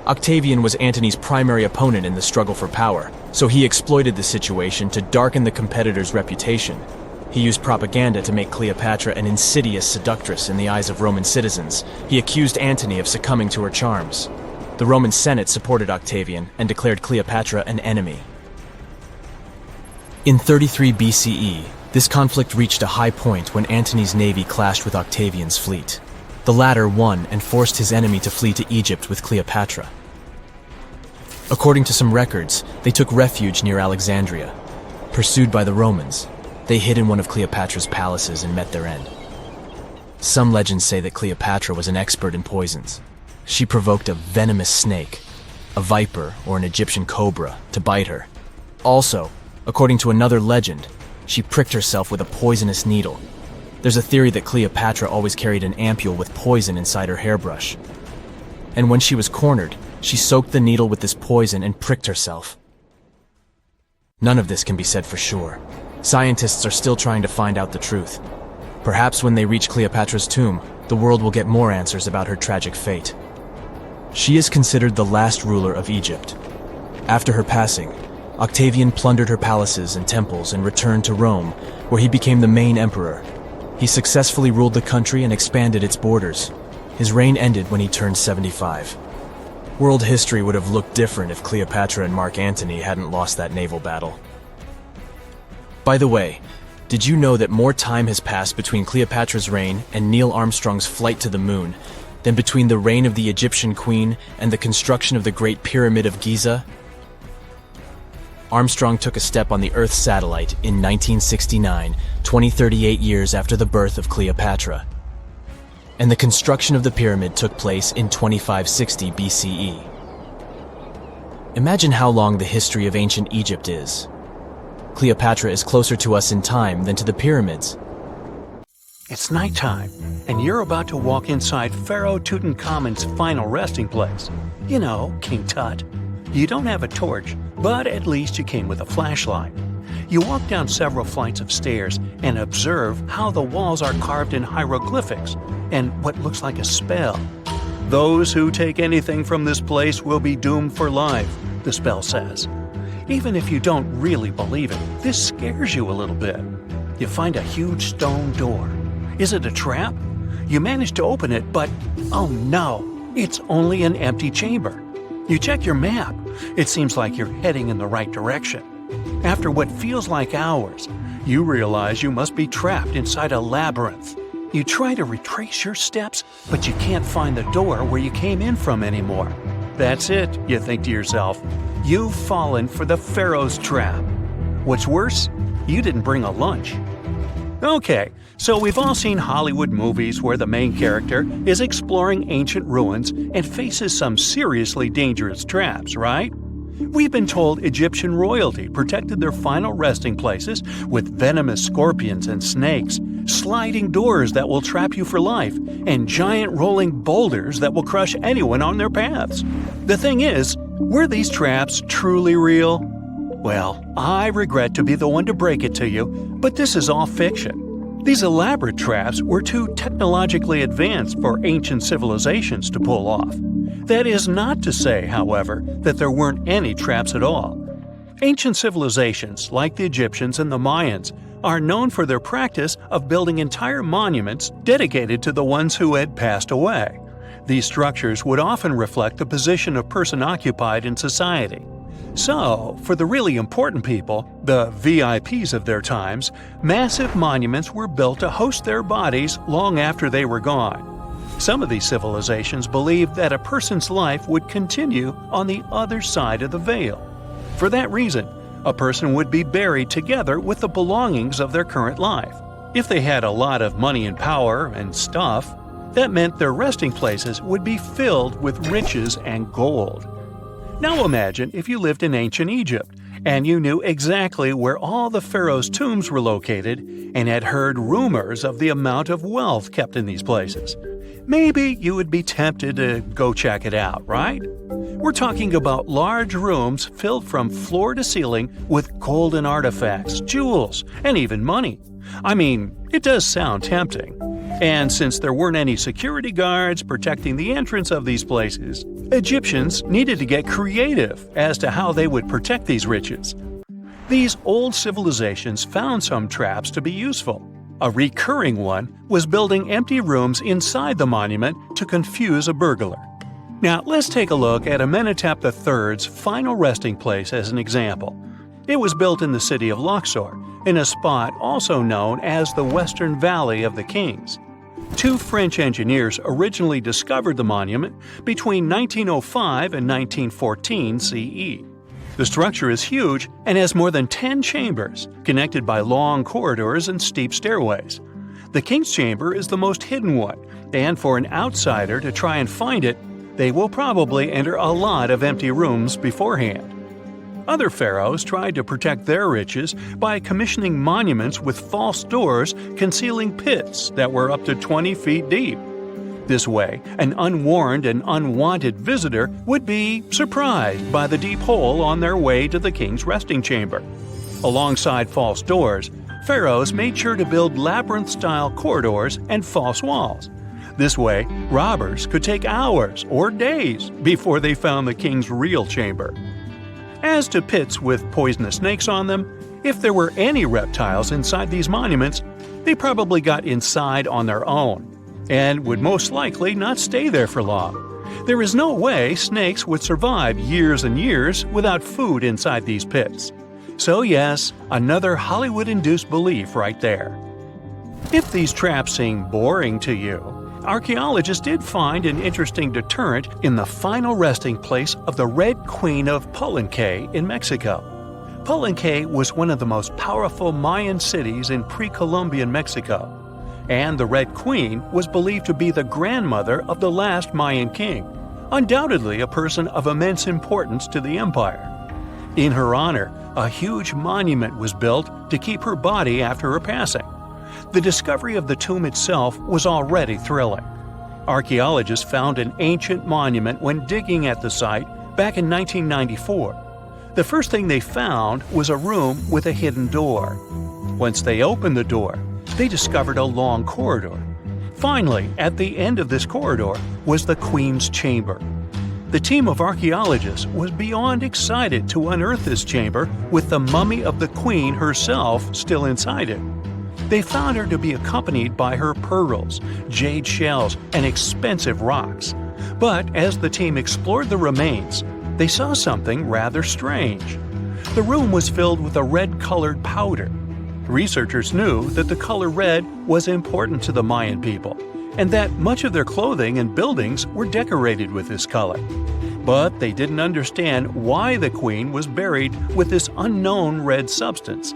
Speaker 3: Octavian was Antony's primary opponent in the struggle for power, so he exploited the situation to darken the competitor's reputation. He used propaganda to make Cleopatra an insidious seductress in the eyes of Roman citizens. He accused Antony of succumbing to her charms. The Roman Senate supported Octavian and declared Cleopatra an enemy. In 33 BCE, this conflict reached a high point when Antony's navy clashed with Octavian's fleet. The latter won and forced his enemy to flee to Egypt with Cleopatra. According to some records, they took refuge near Alexandria. Pursued by the Romans, they hid in one of Cleopatra's palaces and met their end. Some legends say that Cleopatra was an expert in poisons. She provoked a venomous snake, a viper or an Egyptian cobra, to bite her. Also, according to another legend, she pricked herself with a poisonous needle. There's a theory that Cleopatra always carried an ampule with poison inside her hairbrush. And when she was cornered, she soaked the needle with this poison and pricked herself. None of this can be said for sure. Scientists are still trying to find out the truth. Perhaps when they reach Cleopatra's tomb, the world will get more answers about her tragic fate. She is considered the last ruler of Egypt. After her passing, Octavian plundered her palaces and temples and returned to Rome, where he became the main emperor. He successfully ruled the country and expanded its borders. His reign ended when he turned 75. World history would have looked different if Cleopatra and Mark Antony hadn't lost that naval battle. By the way, did you know that more time has passed between Cleopatra's reign and Neil Armstrong's flight to the moon than between the reign of the Egyptian queen and the construction of the Great Pyramid of Giza? Armstrong took a step on the Earth satellite in 1969, 38 years after the birth of Cleopatra. And the construction of the pyramid took place in 2560 BCE. Imagine how long the history of ancient Egypt is. Cleopatra is closer to us in time than to the pyramids.
Speaker 2: It's nighttime, and you're about to walk inside Pharaoh Tutankhamun's final resting place. You know, King Tut. You don't have a torch, but at least you came with a flashlight. You walk down several flights of stairs and observe how the walls are carved in hieroglyphics and what looks like a spell. Those who take anything from this place will be doomed for life, the spell says. Even if you don't really believe it, this scares you a little bit. You find a huge stone door. Is it a trap? You manage to open it, but oh no, it's only an empty chamber. You check your map. It seems like you're heading in the right direction. After what feels like hours, you realize you must be trapped inside a labyrinth. You try to retrace your steps, but you can't find the door where you came in from anymore. That's it, you think to yourself. You've fallen for the Pharaoh's trap. What's worse, you didn't bring a lunch. Okay, so we've all seen Hollywood movies where the main character is exploring ancient ruins and faces some seriously dangerous traps, right? We've been told Egyptian royalty protected their final resting places with venomous scorpions and snakes, sliding doors that will trap you for life, and giant rolling boulders that will crush anyone on their paths. The thing is, were these traps truly real? Well, I regret to be the one to break it to you, but this is all fiction. These elaborate traps were too technologically advanced for ancient civilizations to pull off. That is not to say, however, that there weren't any traps at all. Ancient civilizations, like the Egyptians and the Mayans, are known for their practice of building entire monuments dedicated to the ones who had passed away. These structures would often reflect the position of person occupied in society. So, for the really important people, the VIPs of their times, massive monuments were built to host their bodies long after they were gone. Some of these civilizations believed that a person's life would continue on the other side of the veil. For that reason, a person would be buried together with the belongings of their current life. If they had a lot of money and power and stuff, that meant their resting places would be filled with riches and gold. Now imagine if you lived in ancient Egypt and you knew exactly where all the pharaohs' tombs were located and had heard rumors of the amount of wealth kept in these places. Maybe you would be tempted to go check it out, right? We're talking about large rooms filled from floor to ceiling with golden artifacts, jewels, and even money. I mean, it does sound tempting. And since there weren't any security guards protecting the entrance of these places, Egyptians needed to get creative as to how they would protect these riches. These old civilizations found some traps to be useful. A recurring one was building empty rooms inside the monument to confuse a burglar. Now, let's take a look at Amenhotep III's final resting place as an example. It was built in the city of Luxor, in a spot also known as the Western Valley of the Kings. Two French engineers originally discovered the monument between 1905 and 1914 CE. The structure is huge and has more than 10 chambers, connected by long corridors and steep stairways. The King's Chamber is the most hidden one, and for an outsider to try and find it, they will probably enter a lot of empty rooms beforehand. Other pharaohs tried to protect their riches by commissioning monuments with false doors concealing pits that were up to 20 feet deep. This way, an unwarned and unwanted visitor would be surprised by the deep hole on their way to the king's resting chamber. Alongside false doors, pharaohs made sure to build labyrinth-style corridors and false walls. This way, robbers could take hours or days before they found the king's real chamber. As to pits with poisonous snakes on them, if there were any reptiles inside these monuments, they probably got inside on their own, and would most likely not stay there for long. There is no way snakes would survive years and years without food inside these pits. So yes, another Hollywood-induced belief right there. If these traps seem boring to you, archaeologists did find an interesting deterrent in the final resting place of the Red Queen of Palenque in Mexico. Palenque was one of the most powerful Mayan cities in pre-Columbian Mexico, and the Red Queen was believed to be the grandmother of the last Mayan king, undoubtedly a person of immense importance to the empire. In her honor, a huge monument was built to keep her body after her passing. The discovery of the tomb itself was already thrilling. Archaeologists found an ancient monument when digging at the site back in 1994. The first thing they found was a room with a hidden door. Once they opened the door, they discovered a long corridor. Finally, at the end of this corridor was the Queen's chamber. The team of archaeologists was beyond excited to unearth this chamber with the mummy of the Queen herself still inside it. They found her to be accompanied by her pearls, jade shells, and expensive rocks. But as the team explored the remains, they saw something rather strange. The room was filled with a red-colored powder. Researchers knew that the color red was important to the Mayan people, and that much of their clothing and buildings were decorated with this color. But they didn't understand why the queen was buried with this unknown red substance.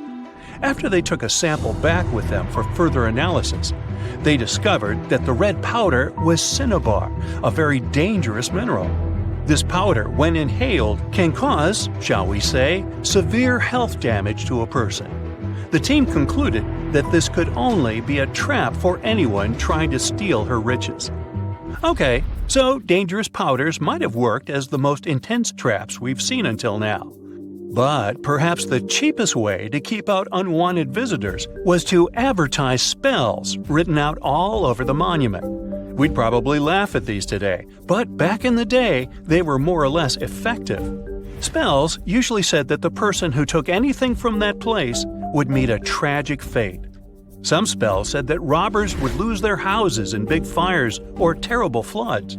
Speaker 2: After they took a sample back with them for further analysis, they discovered that the red powder was cinnabar, a very dangerous mineral. This powder, when inhaled, can cause, shall we say, severe health damage to a person. The team concluded that this could only be a trap for anyone trying to steal her riches. Okay, so dangerous powders might have worked as the most intense traps we've seen until now. But perhaps the cheapest way to keep out unwanted visitors was to advertise spells written out all over the monument. We'd probably laugh at these today, but back in the day, they were more or less effective. Spells usually said that the person who took anything from that place would meet a tragic fate. Some spells said that robbers would lose their houses in big fires or terrible floods.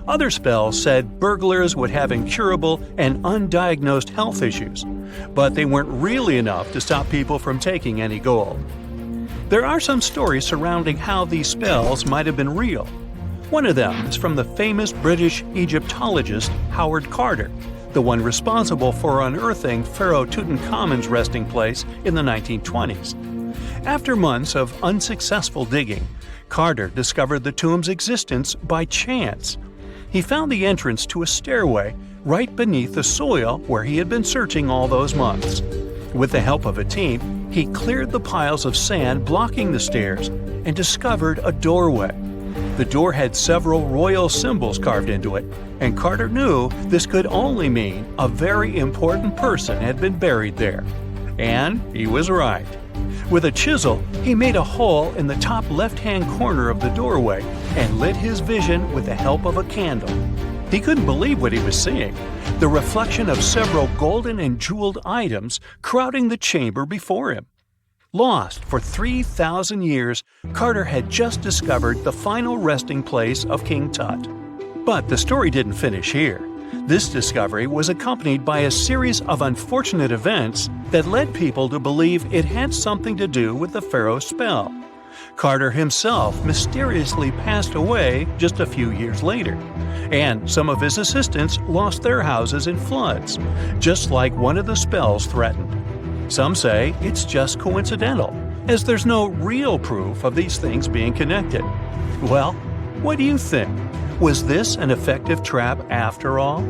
Speaker 2: Other spells said burglars would have incurable and undiagnosed health issues, but they weren't really enough to stop people from taking any gold. There are some stories surrounding how these spells might have been real. One of them is from the famous British Egyptologist Howard Carter, the one responsible for unearthing Pharaoh Tutankhamun's resting place in the 1920s. After months of unsuccessful digging, Carter discovered the tomb's existence by chance. He found the entrance to a stairway right beneath the soil where he had been searching all those months. With the help of a team, he cleared the piles of sand blocking the stairs and discovered a doorway. The door had several royal symbols carved into it, and Carter knew this could only mean a very important person had been buried there. And he was right. With a chisel, he made a hole in the top left-hand corner of the doorway and lit his vision with the help of a candle. He couldn't believe what he was seeing, the reflection of several golden and jeweled items crowding the chamber before him. Lost for 3,000 years, Carter had just discovered the final resting place of King Tut. But the story didn't finish here. This discovery was accompanied by a series of unfortunate events that led people to believe it had something to do with the pharaoh's spell. Carter himself mysteriously passed away just a few years later, and some of his assistants lost their houses in floods, just like one of the spells threatened. Some say it's just coincidental, as there's no real proof of these things being connected. Well, what do you think? Was this an effective trap after all?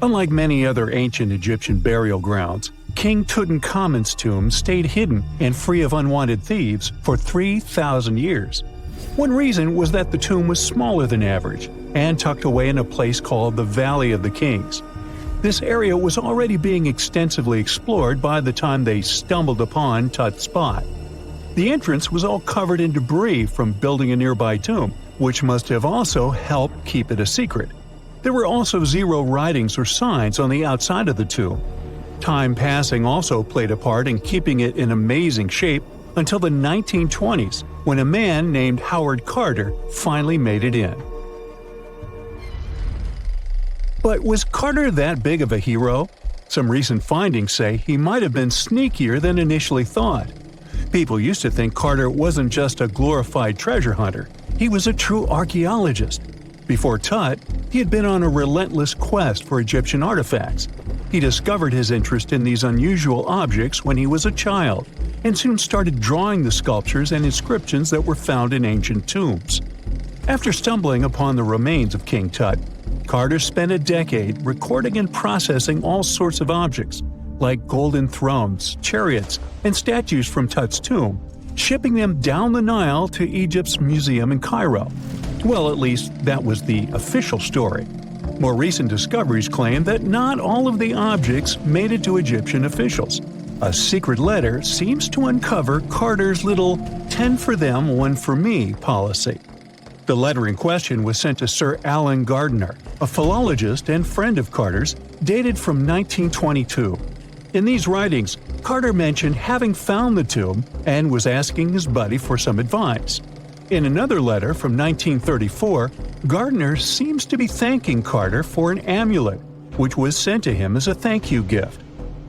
Speaker 2: Unlike many other ancient Egyptian burial grounds, King Tutankhamun's tomb stayed hidden and free of unwanted thieves for 3,000 years. One reason was that the tomb was smaller than average and tucked away in a place called the Valley of the Kings. This area was already being extensively explored by the time they stumbled upon Tut's spot. The entrance was all covered in debris from building a nearby tomb, which must have also helped keep it a secret. There were also zero writings or signs on the outside of the tomb. Time passing also played a part in keeping it in amazing shape until the 1920s, when a man named Howard Carter finally made it in. But was Carter that big of a hero? Some recent findings say he might have been sneakier than initially thought. People used to think Carter wasn't just a glorified treasure hunter, he was a true archaeologist. Before Tut, he had been on a relentless quest for Egyptian artifacts. He discovered his interest in these unusual objects when he was a child, and soon started drawing the sculptures and inscriptions that were found in ancient tombs. After stumbling upon the remains of King Tut, Carter spent a decade recording and processing all sorts of objects, like golden thrones, chariots, and statues from Tut's tomb, shipping them down the Nile to Egypt's museum in Cairo. Well, at least that was the official story. More recent discoveries claim that not all of the objects made it to Egyptian officials. A secret letter seems to uncover Carter's little 10 for them, 1 for me policy. The letter in question was sent to Sir Alan Gardiner, a philologist and friend of Carter's, dated from 1922. In these writings, Carter mentioned having found the tomb and was asking his buddy for some advice. In another letter from 1934, Gardiner seems to be thanking Carter for an amulet, which was sent to him as a thank you gift.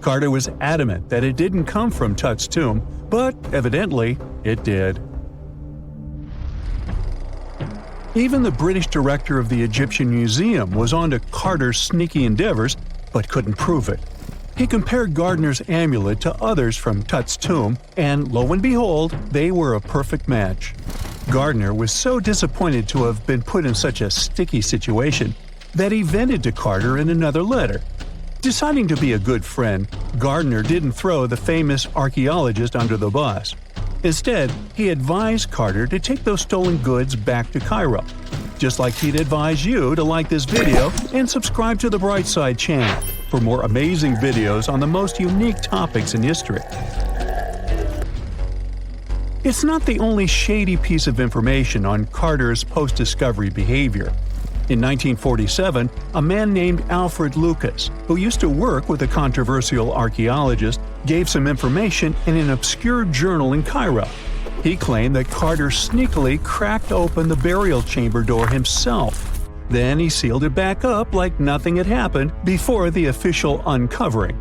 Speaker 2: Carter was adamant that it didn't come from Tut's tomb, but evidently it did. Even the British director of the Egyptian Museum was onto Carter's sneaky endeavors, but couldn't prove it. He compared Gardiner's amulet to others from Tut's tomb, and lo and behold, they were a perfect match. Gardiner was so disappointed to have been put in such a sticky situation that he vented to Carter in another letter. Deciding to be a good friend, Gardiner didn't throw the famous archaeologist under the bus. Instead, he advised Carter to take those stolen goods back to Cairo, just like he'd advise you to like this video and subscribe to the Brightside channel for more amazing videos on the most unique topics in history. It's not the only shady piece of information on Carter's post-discovery behavior. In 1947, a man named Alfred Lucas, who used to work with a controversial archaeologist, gave some information in an obscure journal in Cairo. He claimed that Carter sneakily cracked open the burial chamber door himself. Then he sealed it back up like nothing had happened before the official uncovering.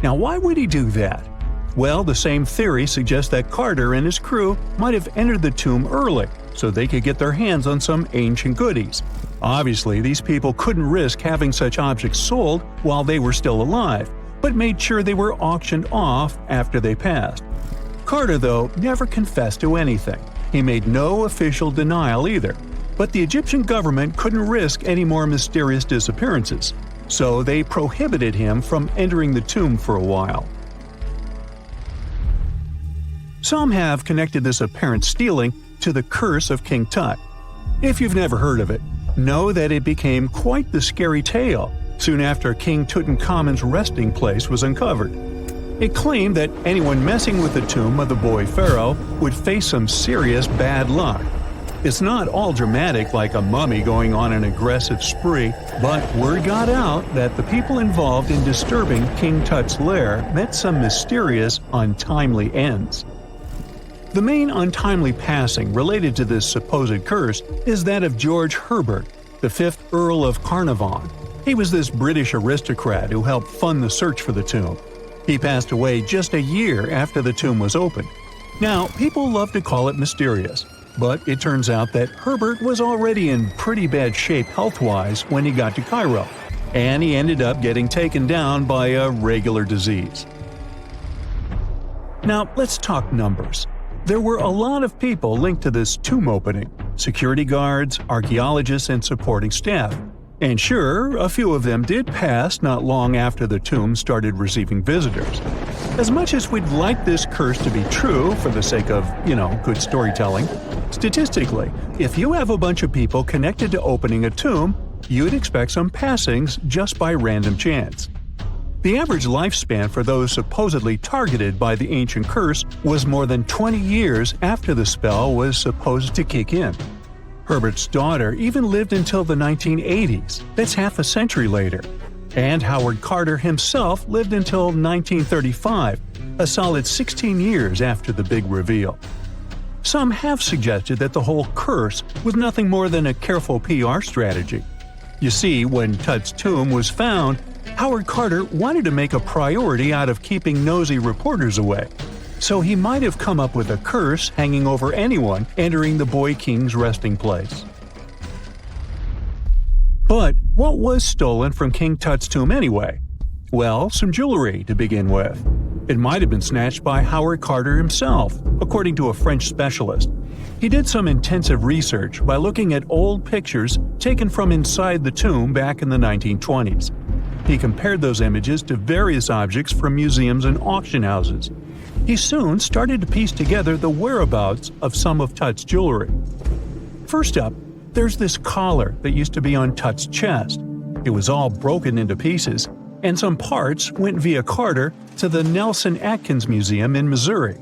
Speaker 2: Now, why would he do that? Well, the same theory suggests that Carter and his crew might have entered the tomb early so they could get their hands on some ancient goodies. Obviously, these people couldn't risk having such objects sold while they were still alive, but made sure they were auctioned off after they passed. Carter, though, never confessed to anything. He made no official denial either, but the Egyptian government couldn't risk any more mysterious disappearances, so they prohibited him from entering the tomb for a while. Some have connected this apparent stealing to the curse of King Tut. If you've never heard of it, know that it became quite the scary tale soon after King Tutankhamun's resting place was uncovered. It claimed that anyone messing with the tomb of the boy pharaoh would face some serious bad luck. It's not all dramatic like a mummy going on an aggressive spree, but word got out that the people involved in disturbing King Tut's lair met some mysterious, untimely ends. The main untimely passing related to this supposed curse is that of George Herbert, the 5th Earl of Carnarvon. He was this British aristocrat who helped fund the search for the tomb. He passed away just a year after the tomb was opened. Now, people love to call it mysterious, but it turns out that Herbert was already in pretty bad shape health-wise when he got to Cairo, and he ended up getting taken down by a regular disease. Now, let's talk numbers. There were a lot of people linked to this tomb opening: security guards, archaeologists, and supporting staff. And sure, a few of them did pass not long after the tomb started receiving visitors. As much as we'd like this curse to be true for the sake of, good storytelling, statistically, if you have a bunch of people connected to opening a tomb, you'd expect some passings just by random chance. The average lifespan for those supposedly targeted by the ancient curse was more than 20 years after the spell was supposed to kick in. Herbert's daughter even lived until the 1980s, that's half a century later. And Howard Carter himself lived until 1935, a solid 16 years after the big reveal. Some have suggested that the whole curse was nothing more than a careful PR strategy. You see, when Tut's tomb was found, Howard Carter wanted to make a priority out of keeping nosy reporters away. So he might have come up with a curse hanging over anyone entering the boy king's resting place. But what was stolen from King Tut's tomb anyway? Well, some jewelry to begin with. It might have been snatched by Howard Carter himself, according to a French specialist. He did some intensive research by looking at old pictures taken from inside the tomb back in the 1920s. He compared those images to various objects from museums and auction houses. He soon started to piece together the whereabouts of some of Tut's jewelry. First up, there's this collar that used to be on Tut's chest. It was all broken into pieces, and some parts went via Carter to the Nelson Atkins Museum in Missouri.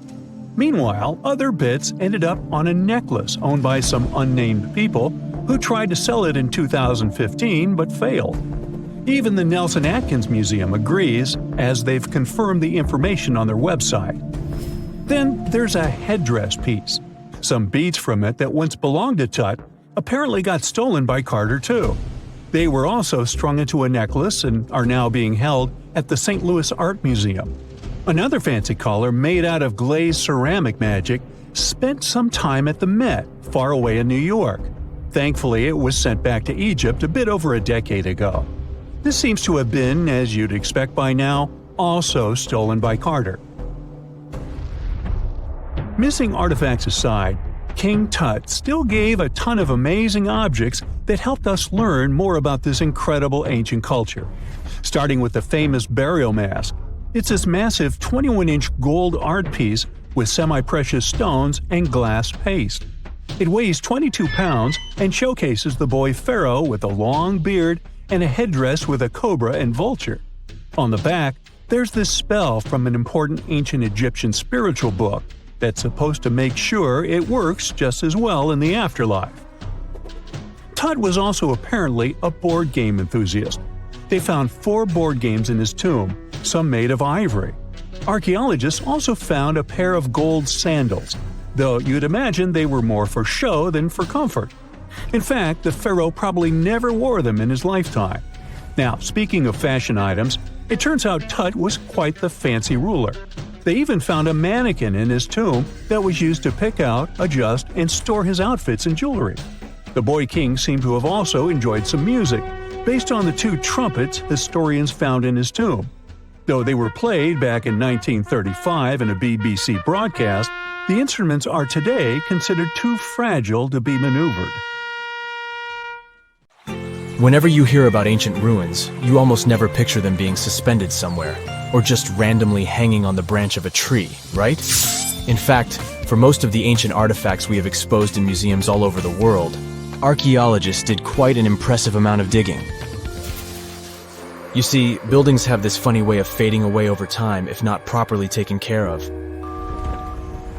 Speaker 2: Meanwhile, other bits ended up on a necklace owned by some unnamed people who tried to sell it in 2015 but failed. Even the Nelson Atkins Museum agrees, as they've confirmed the information on their website. Then there's a headdress piece. Some beads from it that once belonged to Tut apparently got stolen by Carter too. They were also strung into a necklace and are now being held at the St. Louis Art Museum. Another fancy collar made out of glazed ceramic magic spent some time at the Met, far away in New York. Thankfully, it was sent back to Egypt a bit over a decade ago. This seems to have been, as you'd expect by now, also stolen by Carter. Missing artifacts aside, King Tut still gave a ton of amazing objects that helped us learn more about this incredible ancient culture. Starting with the famous burial mask. It's this massive 21-inch gold art piece with semi-precious stones and glass paste. It weighs 22 pounds and showcases the boy pharaoh with a long beard and a headdress with a cobra and vulture. On the back, there's this spell from an important ancient Egyptian spiritual book that's supposed to make sure it works just as well in the afterlife. Tut was also apparently a board game enthusiast. They found 4 board games in his tomb, some made of ivory. Archaeologists also found a pair of gold sandals. though you'd imagine they were more for show than for comfort. In fact, the pharaoh probably never wore them in his lifetime. Now, speaking of fashion items, it turns out Tut was quite the fancy ruler. They even found a mannequin in his tomb that was used to pick out, adjust, and store his outfits and jewelry. The boy king seemed to have also enjoyed some music, based on the 2 trumpets historians found in his tomb. Though they were played back in 1935 in a BBC broadcast, the instruments are today considered too fragile to be maneuvered.
Speaker 3: Whenever you hear about ancient ruins, you almost never picture them being suspended somewhere, or just randomly hanging on the branch of a tree, right? In fact, for most of the ancient artifacts we have exposed in museums all over the world, archaeologists did quite an impressive amount of digging. You see, buildings have this funny way of fading away over time if not properly taken care of.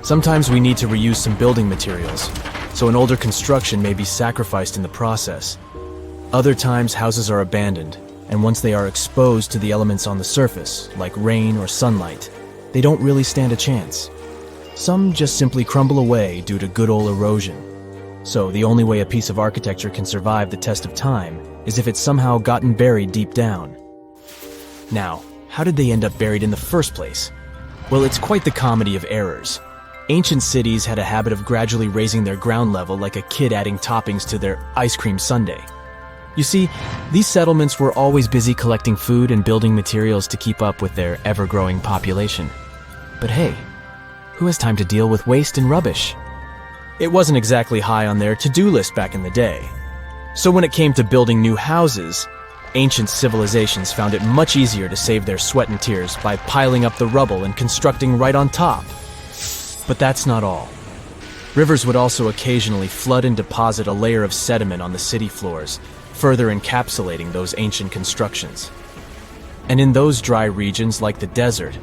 Speaker 3: Sometimes we need to reuse some building materials, so an older construction may be sacrificed in the process. Other times houses are abandoned, and once they are exposed to the elements on the surface, like rain or sunlight, they don't really stand a chance. Some just simply crumble away due to good old erosion. So the only way a piece of architecture can survive the test of time is if it's somehow gotten buried deep down. Now, how did they end up buried in the first place? Well, it's quite the comedy of errors. Ancient cities had a habit of gradually raising their ground level like a kid adding toppings to their ice cream sundae. You see, these settlements were always busy collecting food and building materials to keep up with their ever-growing population. But hey, who has time to deal with waste and rubbish? It wasn't exactly high on their to-do list back in the day. So when it came to building new houses, ancient civilizations found it much easier to save their sweat and tears by piling up the rubble and constructing right on top. But that's not all. Rivers would also occasionally flood and deposit a layer of sediment on the city floors, further encapsulating those ancient constructions. And in those dry regions like the desert,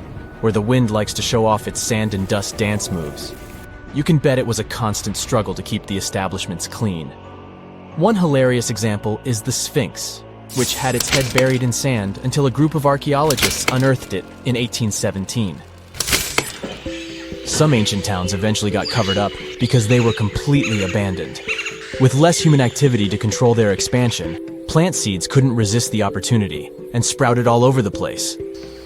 Speaker 3: where the wind likes to show off its sand and dust dance moves, you can bet it was a constant struggle to keep the establishments clean. One hilarious example is the Sphinx, which had its head buried in sand until a group of archaeologists unearthed it in 1817. Some ancient towns eventually got covered up because they were completely abandoned. With less human activity to control their expansion, plant seeds couldn't resist the opportunity and sprouted all over the place.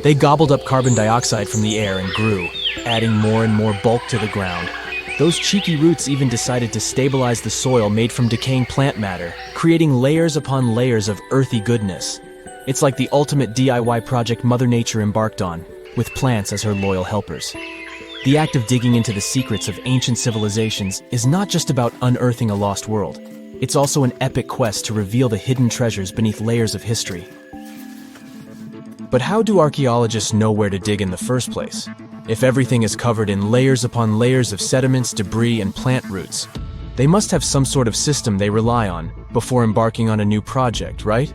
Speaker 3: They gobbled up carbon dioxide from the air and grew, adding more and more bulk to the ground. Those cheeky roots even decided to stabilize the soil made from decaying plant matter, creating layers upon layers of earthy goodness. It's like the ultimate DIY project Mother Nature embarked on, with plants as her loyal helpers. The act of digging into the secrets of ancient civilizations is not just about unearthing a lost world. It's also an epic quest to reveal the hidden treasures beneath layers of history. But how do archaeologists know where to dig in the first place? If everything is covered in layers upon layers of sediments, debris, and plant roots, they must have some sort of system they rely on before embarking on a new project, right?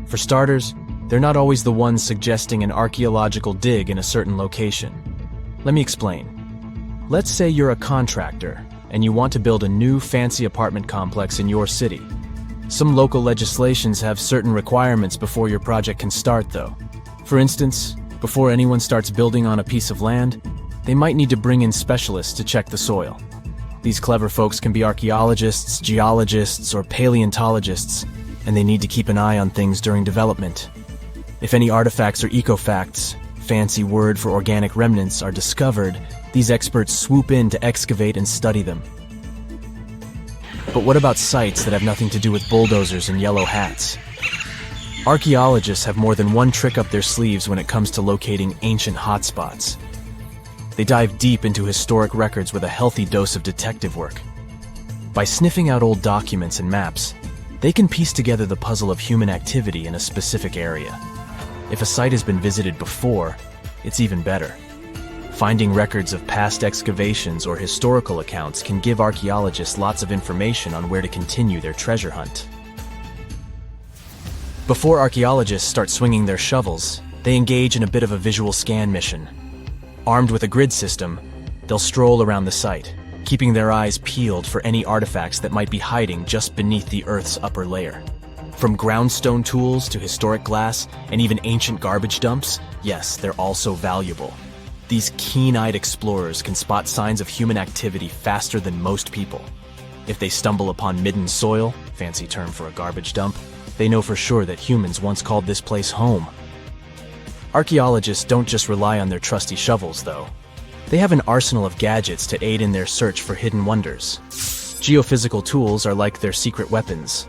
Speaker 3: For starters, they're not always the ones suggesting an archaeological dig in a certain location. Let me explain. Let's say you're a contractor and you want to build a new fancy apartment complex in your city. Some local legislations have certain requirements before your project can start, though. For instance, before anyone starts building on a piece of land, they might need to bring in specialists to check the soil. These clever folks can be archaeologists, geologists, or paleontologists, and they need to keep an eye on things during development. If any artifacts or ecofacts, fancy word for organic remnants, are discovered, these experts swoop in to excavate and study them. But what about sites that have nothing to do with bulldozers and yellow hats? Archaeologists have more than one trick up their sleeves when it comes to locating ancient hotspots. They dive deep into historic records with a healthy dose of detective work. By sniffing out old documents and maps, they can piece together the puzzle of human activity in a specific area. If a site has been visited before, it's even better. Finding records of past excavations or historical accounts can give archaeologists lots of information on where to continue their treasure hunt. Before archaeologists start swinging their shovels, they engage in a bit of a visual scan mission. Armed with a grid system, they'll stroll around the site, keeping their eyes peeled for any artifacts that might be hiding just beneath the Earth's upper layer. From groundstone tools to historic glass and even ancient garbage dumps, yes, they're all so valuable. These keen-eyed explorers can spot signs of human activity faster than most people. If they stumble upon midden soil, fancy term for a garbage dump, they know for sure that humans once called this place home. Archaeologists don't just rely on their trusty shovels, though. They have an arsenal of gadgets to aid in their search for hidden wonders. Geophysical tools are like their secret weapons.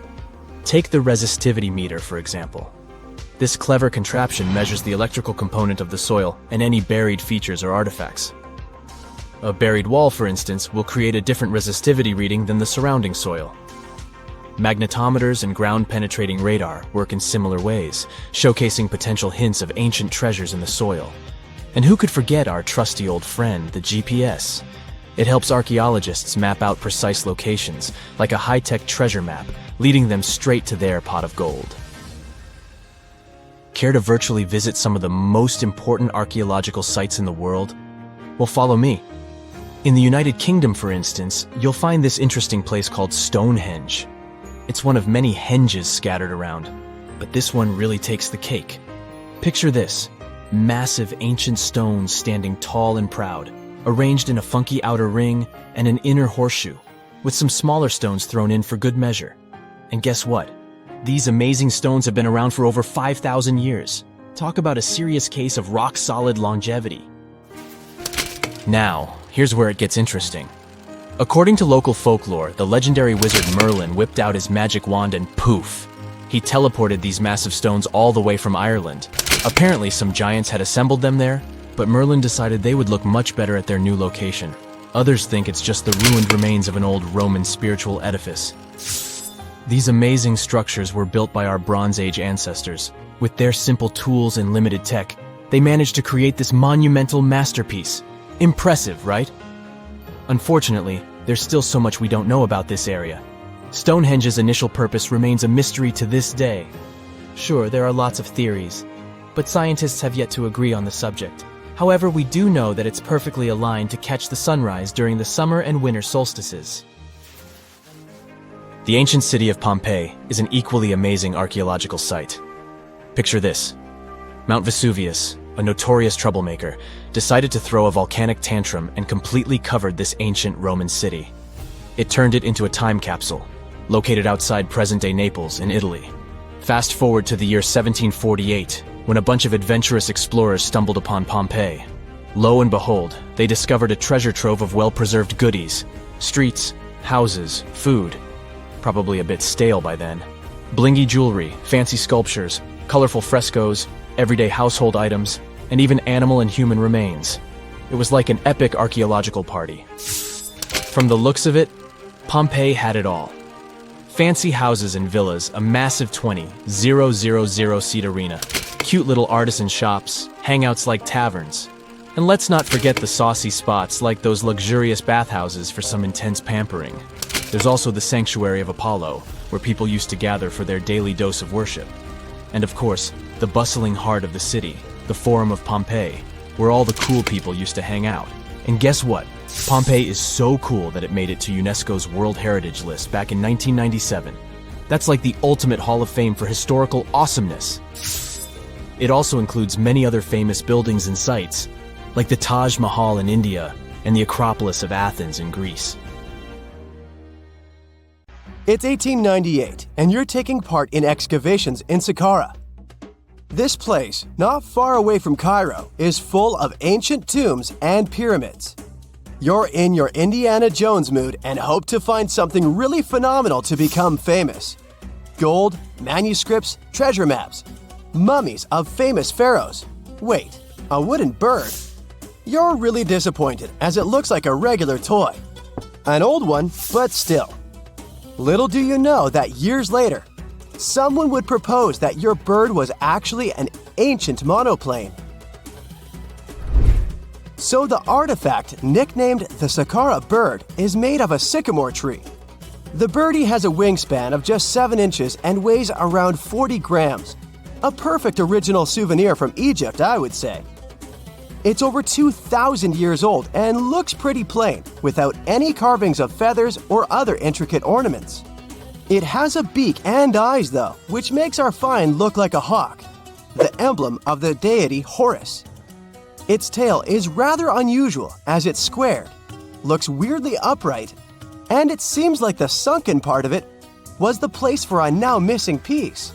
Speaker 3: Take the resistivity meter, for example. This clever contraption measures the electrical component of the soil and any buried features or artifacts. A buried wall, for instance, will create a different resistivity reading than the surrounding soil. Magnetometers and ground-penetrating radar work in similar ways, showcasing potential hints of ancient treasures in the soil. And who could forget our trusty old friend, the GPS? It helps archaeologists map out precise locations, like a high-tech treasure map, leading them straight to their pot of gold. Care to virtually visit some of the most important archaeological sites in the world? Well, follow me. In the United Kingdom, for instance, you'll find this interesting place called Stonehenge. It's one of many henges scattered around, but this one really takes the cake. Picture this: massive ancient stones standing tall and proud, arranged in a funky outer ring and an inner horseshoe, with some smaller stones thrown in for good measure. And guess what? These amazing stones have been around for over 5,000 years. Talk about a serious case of rock-solid longevity. Now, here's where it gets interesting. According to local folklore, the legendary wizard Merlin whipped out his magic wand and poof! He teleported these massive stones all the way from Ireland. Apparently, some giants had assembled them there, but Merlin decided they would look much better at their new location. Others think it's just the ruined remains of an old Roman spiritual edifice. These amazing structures were built by our Bronze Age ancestors. With their simple tools and limited tech, they managed to create this monumental masterpiece. Impressive, right? Unfortunately, there's still so much we don't know about this area. Stonehenge's initial purpose remains a mystery to this day. Sure, there are lots of theories, but scientists have yet to agree on the subject. However, we do know that it's perfectly aligned to catch the sunrise during the summer and winter solstices. The ancient city of Pompeii is an equally amazing archaeological site. Picture this: Mount Vesuvius, a notorious troublemaker, decided to throw a volcanic tantrum and completely covered this ancient Roman city. It turned it into a time capsule, located outside present-day Naples in Italy. Fast forward to the year 1748, when a bunch of adventurous explorers stumbled upon Pompeii. Lo and behold, they discovered a treasure trove of well-preserved goodies: streets, houses, food. Probably a bit stale by then. Blingy jewelry, fancy sculptures, colorful frescoes, everyday household items, and even animal and human remains. It was like an epic archaeological party. From the looks of it, Pompeii had it all. Fancy houses and villas, a massive 20,000-seat arena, cute little artisan shops, hangouts like taverns. And let's not forget the saucy spots like those luxurious bathhouses for some intense pampering. There's also the sanctuary of Apollo, where people used to gather for their daily dose of worship. And of course, the bustling heart of the city, the Forum of Pompeii, where all the cool people used to hang out. And guess what? Pompeii is so cool that it made it to UNESCO's World Heritage List back in 1997. That's like the ultimate Hall of Fame for historical awesomeness. It also includes many other famous buildings and sites, like the Taj Mahal in India and the Acropolis of Athens in Greece.
Speaker 4: It's 1898, and you're taking part in excavations in Saqqara. This place, not far away from Cairo, is full of ancient tombs and pyramids. You're in your Indiana Jones mood and hope to find something really phenomenal to become famous. Gold, manuscripts, treasure maps, mummies of famous pharaohs. Wait, a wooden bird? You're really disappointed, as it looks like a regular toy. An old one, but still. Little do you know that years later, someone would propose that your bird was actually an ancient monoplane. So the artifact, nicknamed the Saqqara bird, is made of a sycamore tree. The birdie has a wingspan of just 7 inches and weighs around 40 grams. A perfect original souvenir from Egypt, I would say. It's over 2,000 years old and looks pretty plain, without any carvings of feathers or other intricate ornaments. It has a beak and eyes, though, which makes our find look like a hawk, the emblem of the deity Horus. Its tail is rather unusual as it's squared, looks weirdly upright, and it seems like the sunken part of it was the place for a now missing piece.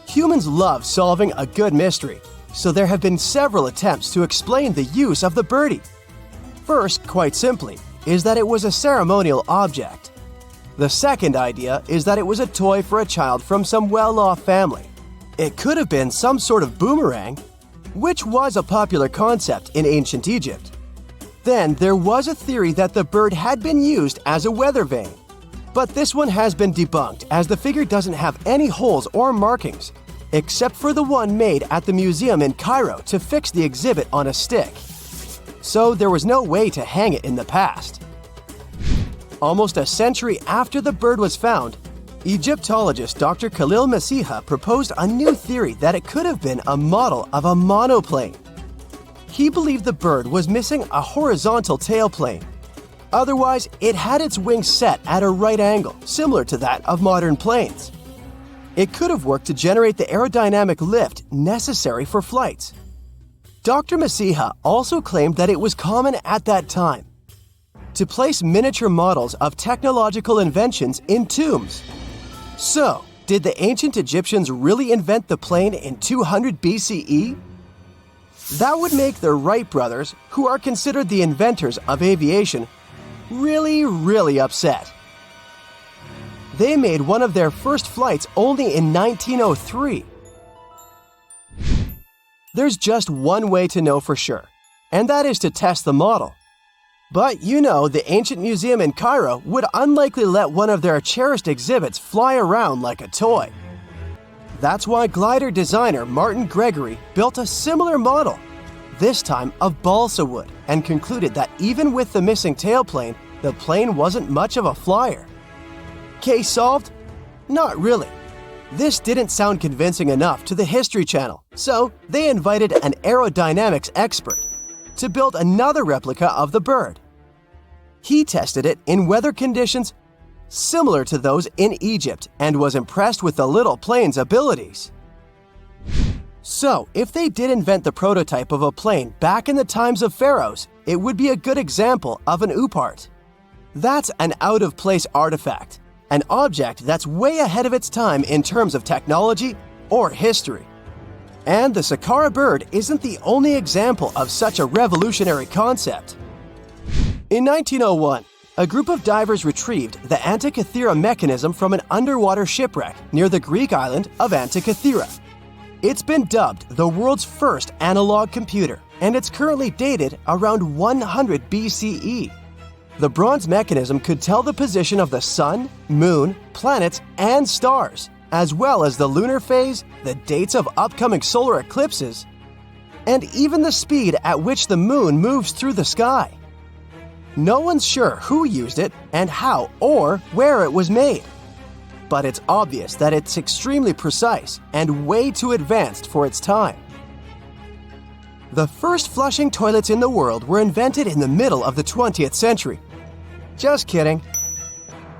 Speaker 4: Humans love solving a good mystery, so there have been several attempts to explain the use of the birdie. First, quite simply, is that it was a ceremonial object. The second idea is that it was a toy for a child from some well-off family. It could have been some sort of boomerang, which was a popular concept in ancient Egypt. Then there was a theory that the bird had been used as a weather vane. But this one has been debunked as the figure doesn't have any holes or markings, except for the one made at the museum in Cairo to fix the exhibit on a stick. So there was no way to hang it in the past. Almost a century after the bird was found, Egyptologist Dr. Khalil Masiha proposed a new theory that it could have been a model of a monoplane. He believed the bird was missing a horizontal tailplane. Otherwise, it had its wings set at a right angle, similar to that of modern planes. It could have worked to generate the aerodynamic lift necessary for flights. Dr. Masiha also claimed that it was common at that time to place miniature models of technological inventions in tombs. So, did the ancient Egyptians really invent the plane in 200 BCE? That would make the Wright brothers, who are considered the inventors of aviation, really upset. They made one of their first flights only in 1903. There's just one way to know for sure, and that is to test the model. But you know, the ancient museum in Cairo would unlikely let one of their cherished exhibits fly around like a toy. That's why glider designer Martin Gregory built a similar model, this time of balsa wood, and concluded that even with the missing tailplane, the plane wasn't much of a flyer. Case solved? Not really. This didn't sound convincing enough to the History Channel, so they invited an aerodynamics expert to build another replica of the bird. He tested it in weather conditions similar to those in Egypt and was impressed with the little plane's abilities. So, if they did invent the prototype of a plane back in the times of pharaohs, it would be a good example of an oupart. That's an out-of-place artifact, an object that's way ahead of its time in terms of technology or history. And the Saqqara bird isn't the only example of such a revolutionary concept. In 1901, a group of divers retrieved the Antikythera mechanism from an underwater shipwreck near the Greek island of Antikythera. It's been dubbed the world's first analog computer, and it's currently dated around 100 BCE. The bronze mechanism could tell the position of the sun, moon, planets, and stars, as well as the lunar phase, the dates of upcoming solar eclipses, and even the speed at which the moon moves through the sky. No one's sure who used it and how or where it was made. But it's obvious that it's extremely precise and way too advanced for its time. The first flushing toilets in the world were invented in the middle of the 20th century. Just kidding.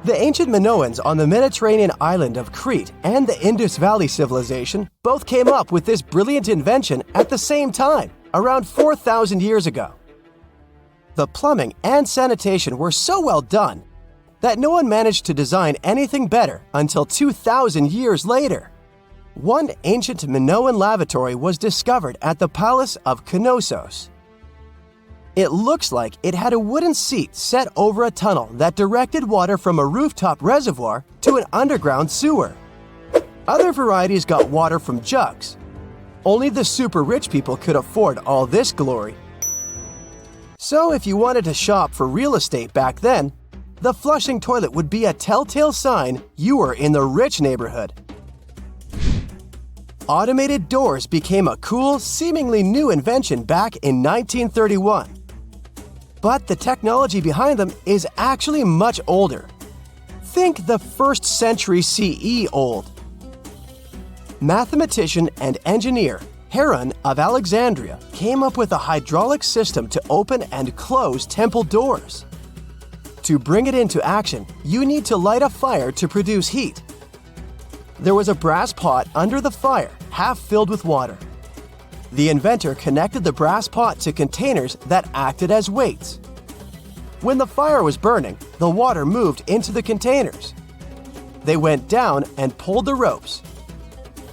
Speaker 4: The ancient Minoans on the Mediterranean island of Crete and the Indus Valley civilization both came up with this brilliant invention at the same time, around 4,000 years ago. The plumbing and sanitation were so well done that no one managed to design anything better until 2,000 years later. One ancient Minoan lavatory was discovered at the Palace of Knossos. It looks like it had a wooden seat set over a tunnel that directed water from a rooftop reservoir to an underground sewer. Other varieties got water from jugs. Only the super rich people could afford all this glory. So if you wanted to shop for real estate back then, the flushing toilet would be a telltale sign you were in the rich neighborhood. Automated doors became a cool, seemingly new invention back in 1931. But the technology behind them is actually much older. Think the 1st century CE old. Mathematician and engineer Heron of Alexandria came up with a hydraulic system to open and close temple doors. To bring it into action, you need to light a fire to produce heat. There was a brass pot under the fire, half filled with water. The inventor connected the brass pot to containers that acted as weights. When the fire was burning, the water moved into the containers. They went down and pulled the ropes.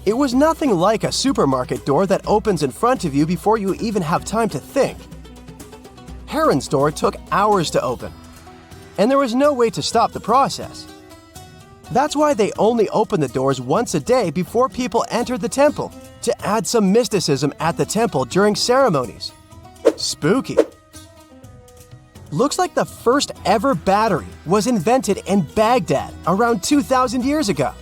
Speaker 4: It was nothing like a supermarket door that opens in front of you before you even have time to think. Heron's door took hours to open, and there was no way to stop the process. That's why they only opened the doors once a day before people entered the temple, to add some mysticism at the temple during ceremonies. Spooky. Looks like the first ever battery was invented in Baghdad around 2,000 years ago.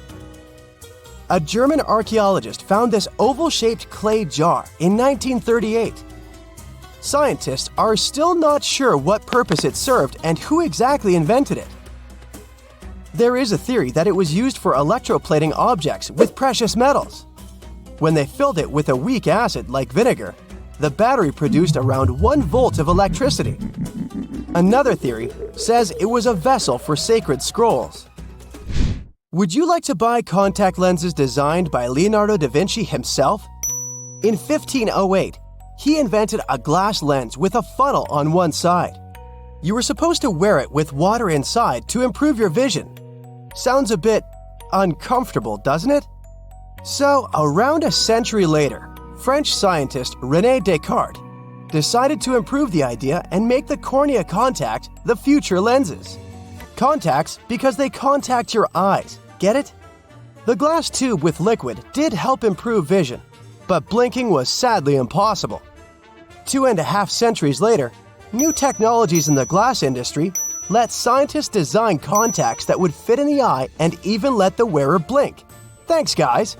Speaker 4: A German archaeologist found this oval-shaped clay jar in 1938. Scientists are still not sure what purpose it served and who exactly invented it. There is a theory that it was used for electroplating objects with precious metals. When they filled it with a weak acid like vinegar, the battery produced around 1 volt of electricity. Another theory says it was a vessel for sacred scrolls. Would you like to buy contact lenses designed by Leonardo da Vinci himself? In 1508, he invented a glass lens with a funnel on one side. You were supposed to wear it with water inside to improve your vision. Sounds a bit uncomfortable, doesn't it? So, around a century later, French scientist René Descartes decided to improve the idea and make the cornea contact the future lenses. Contacts because they contact your eyes, get it? The glass tube with liquid did help improve vision, but blinking was sadly impossible. 2.5 centuries later, new technologies in the glass industry let scientists design contacts that would fit in the eye and even let the wearer blink. Thanks, guys!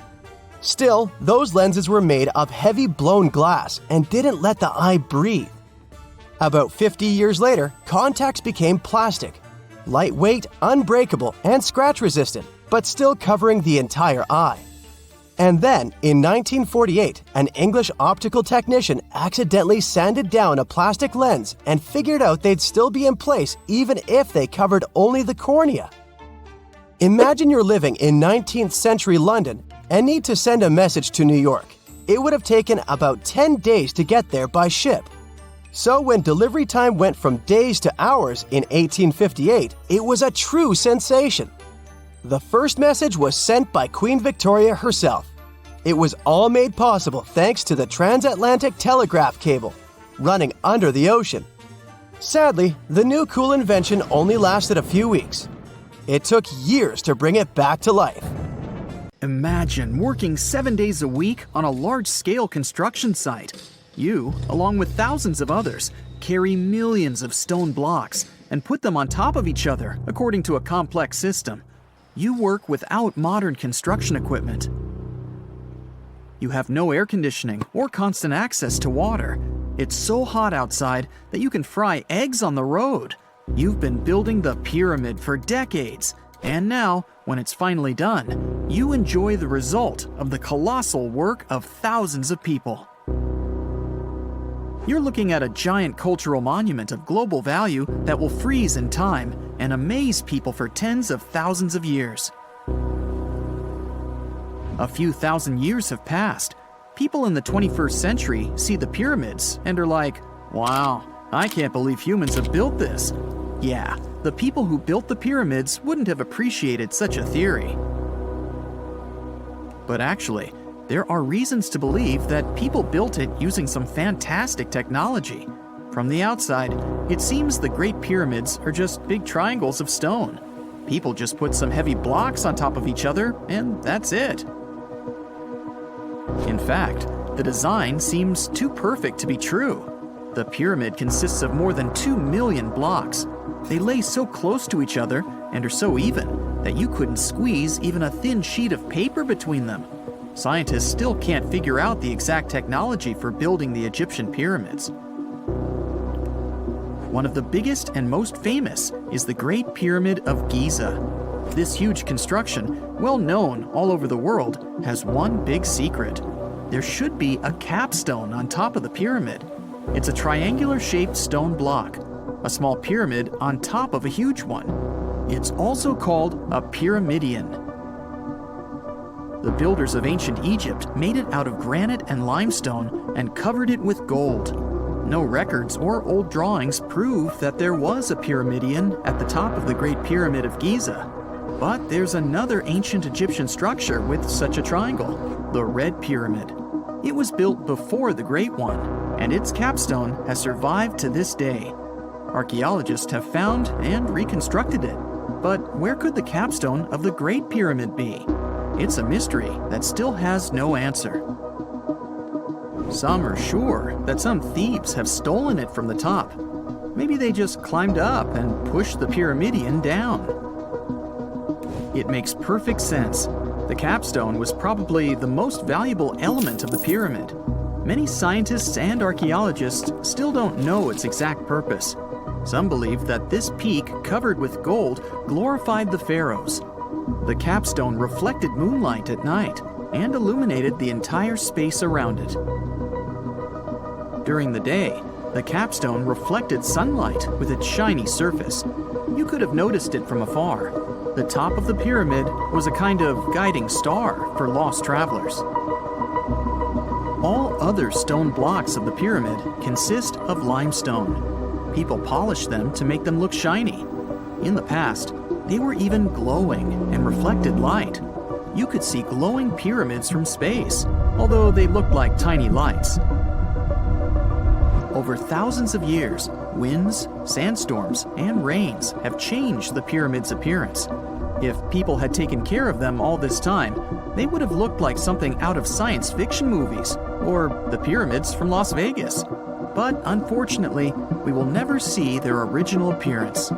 Speaker 4: Still, those lenses were made of heavy blown glass and didn't let the eye breathe. About 50 years later, contacts became plastic, lightweight, unbreakable, and scratch-resistant, but still covering the entire eye. And then, in 1948, an English optical technician accidentally sanded down a plastic lens and figured out they'd still be in place even if they covered only the cornea. Imagine you're living in 19th century London and need to send a message to New York. It would have taken about 10 days to get there by ship. So when delivery time went from days to hours in 1858, it was a true sensation. The first message was sent by Queen Victoria herself. It was all made possible thanks to the transatlantic telegraph cable, running under the ocean. Sadly, the new cool invention only lasted a few weeks. It took years to bring it back to life.
Speaker 1: Imagine working 7 days a week on a large-scale construction site. You, along with thousands of others, carry millions of stone blocks and put them on top of each other according to a complex system. You work without modern construction equipment. You have no air conditioning or constant access to water. It's so hot outside that you can fry eggs on the road. You've been building the pyramid for decades, and now, when it's finally done, you enjoy the result of the colossal work of thousands of people. You're looking at a giant cultural monument of global value that will freeze in time and amaze people for tens of thousands of years. A few thousand years have passed. People in the 21st century see the pyramids and are like, wow, I can't believe humans have built this. Yeah, the people who built the pyramids wouldn't have appreciated such a theory. But actually, there are reasons to believe that people built it using some fantastic technology. From the outside, it seems the Great Pyramids are just big triangles of stone. People just put some heavy blocks on top of each other, and that's it. In fact, the design seems too perfect to be true. The pyramid consists of more than 2 million blocks. They lay so close to each other and are so even that you couldn't squeeze even a thin sheet of paper between them. Scientists still can't figure out the exact technology for building the Egyptian pyramids. One of the biggest and most famous is the Great Pyramid of Giza. This huge construction, well known all over the world, has one big secret. There should be a capstone on top of the pyramid. It's a triangular-shaped stone block, a small pyramid on top of a huge one. It's also called a pyramidion. The builders of ancient Egypt made it out of granite and limestone and covered it with gold. No records or old drawings prove that there was a pyramidion at the top of the Great Pyramid of Giza. But there's another ancient Egyptian structure with such a triangle, the Red Pyramid. It was built before the Great One, and its capstone has survived to this day. Archaeologists have found and reconstructed it. But where could the capstone of the Great Pyramid be? It's a mystery that still has no answer. Some are sure that some thieves have stolen it from the top. Maybe they just climbed up and pushed the pyramidion down. It makes perfect sense. The capstone was probably the most valuable element of the pyramid. Many scientists and archaeologists still don't know its exact purpose. Some believe that this peak covered with gold glorified the pharaohs. The capstone reflected moonlight at night and illuminated the entire space around it. During the day, the capstone reflected sunlight with its shiny surface. You could have noticed it from afar. The top of the pyramid was a kind of guiding star for lost travelers. All other stone blocks of the pyramid consist of limestone. People polished them to make them look shiny. In the past, they were even glowing and reflected light. You could see glowing pyramids from space, although they looked like tiny lights. Over thousands of years, winds, sandstorms, and rains have changed the pyramid's appearance. If people had taken care of them all this time, they would have looked like something out of science fiction movies, or the pyramids from Las Vegas. But unfortunately, we will never see their original appearance.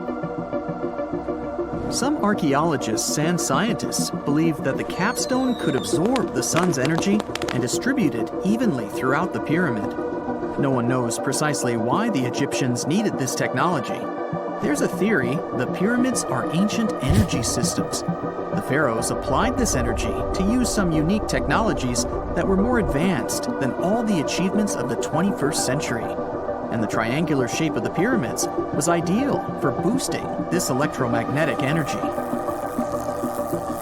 Speaker 1: Some archaeologists and scientists believe that the capstone could absorb the sun's energy and distribute it evenly throughout the pyramid. No one knows precisely why the Egyptians needed this technology. There's a theory the pyramids are ancient energy systems. The pharaohs applied this energy to use some unique technologies that were more advanced than all the achievements of the 21st century. And the triangular shape of the pyramids was ideal for boosting this electromagnetic energy.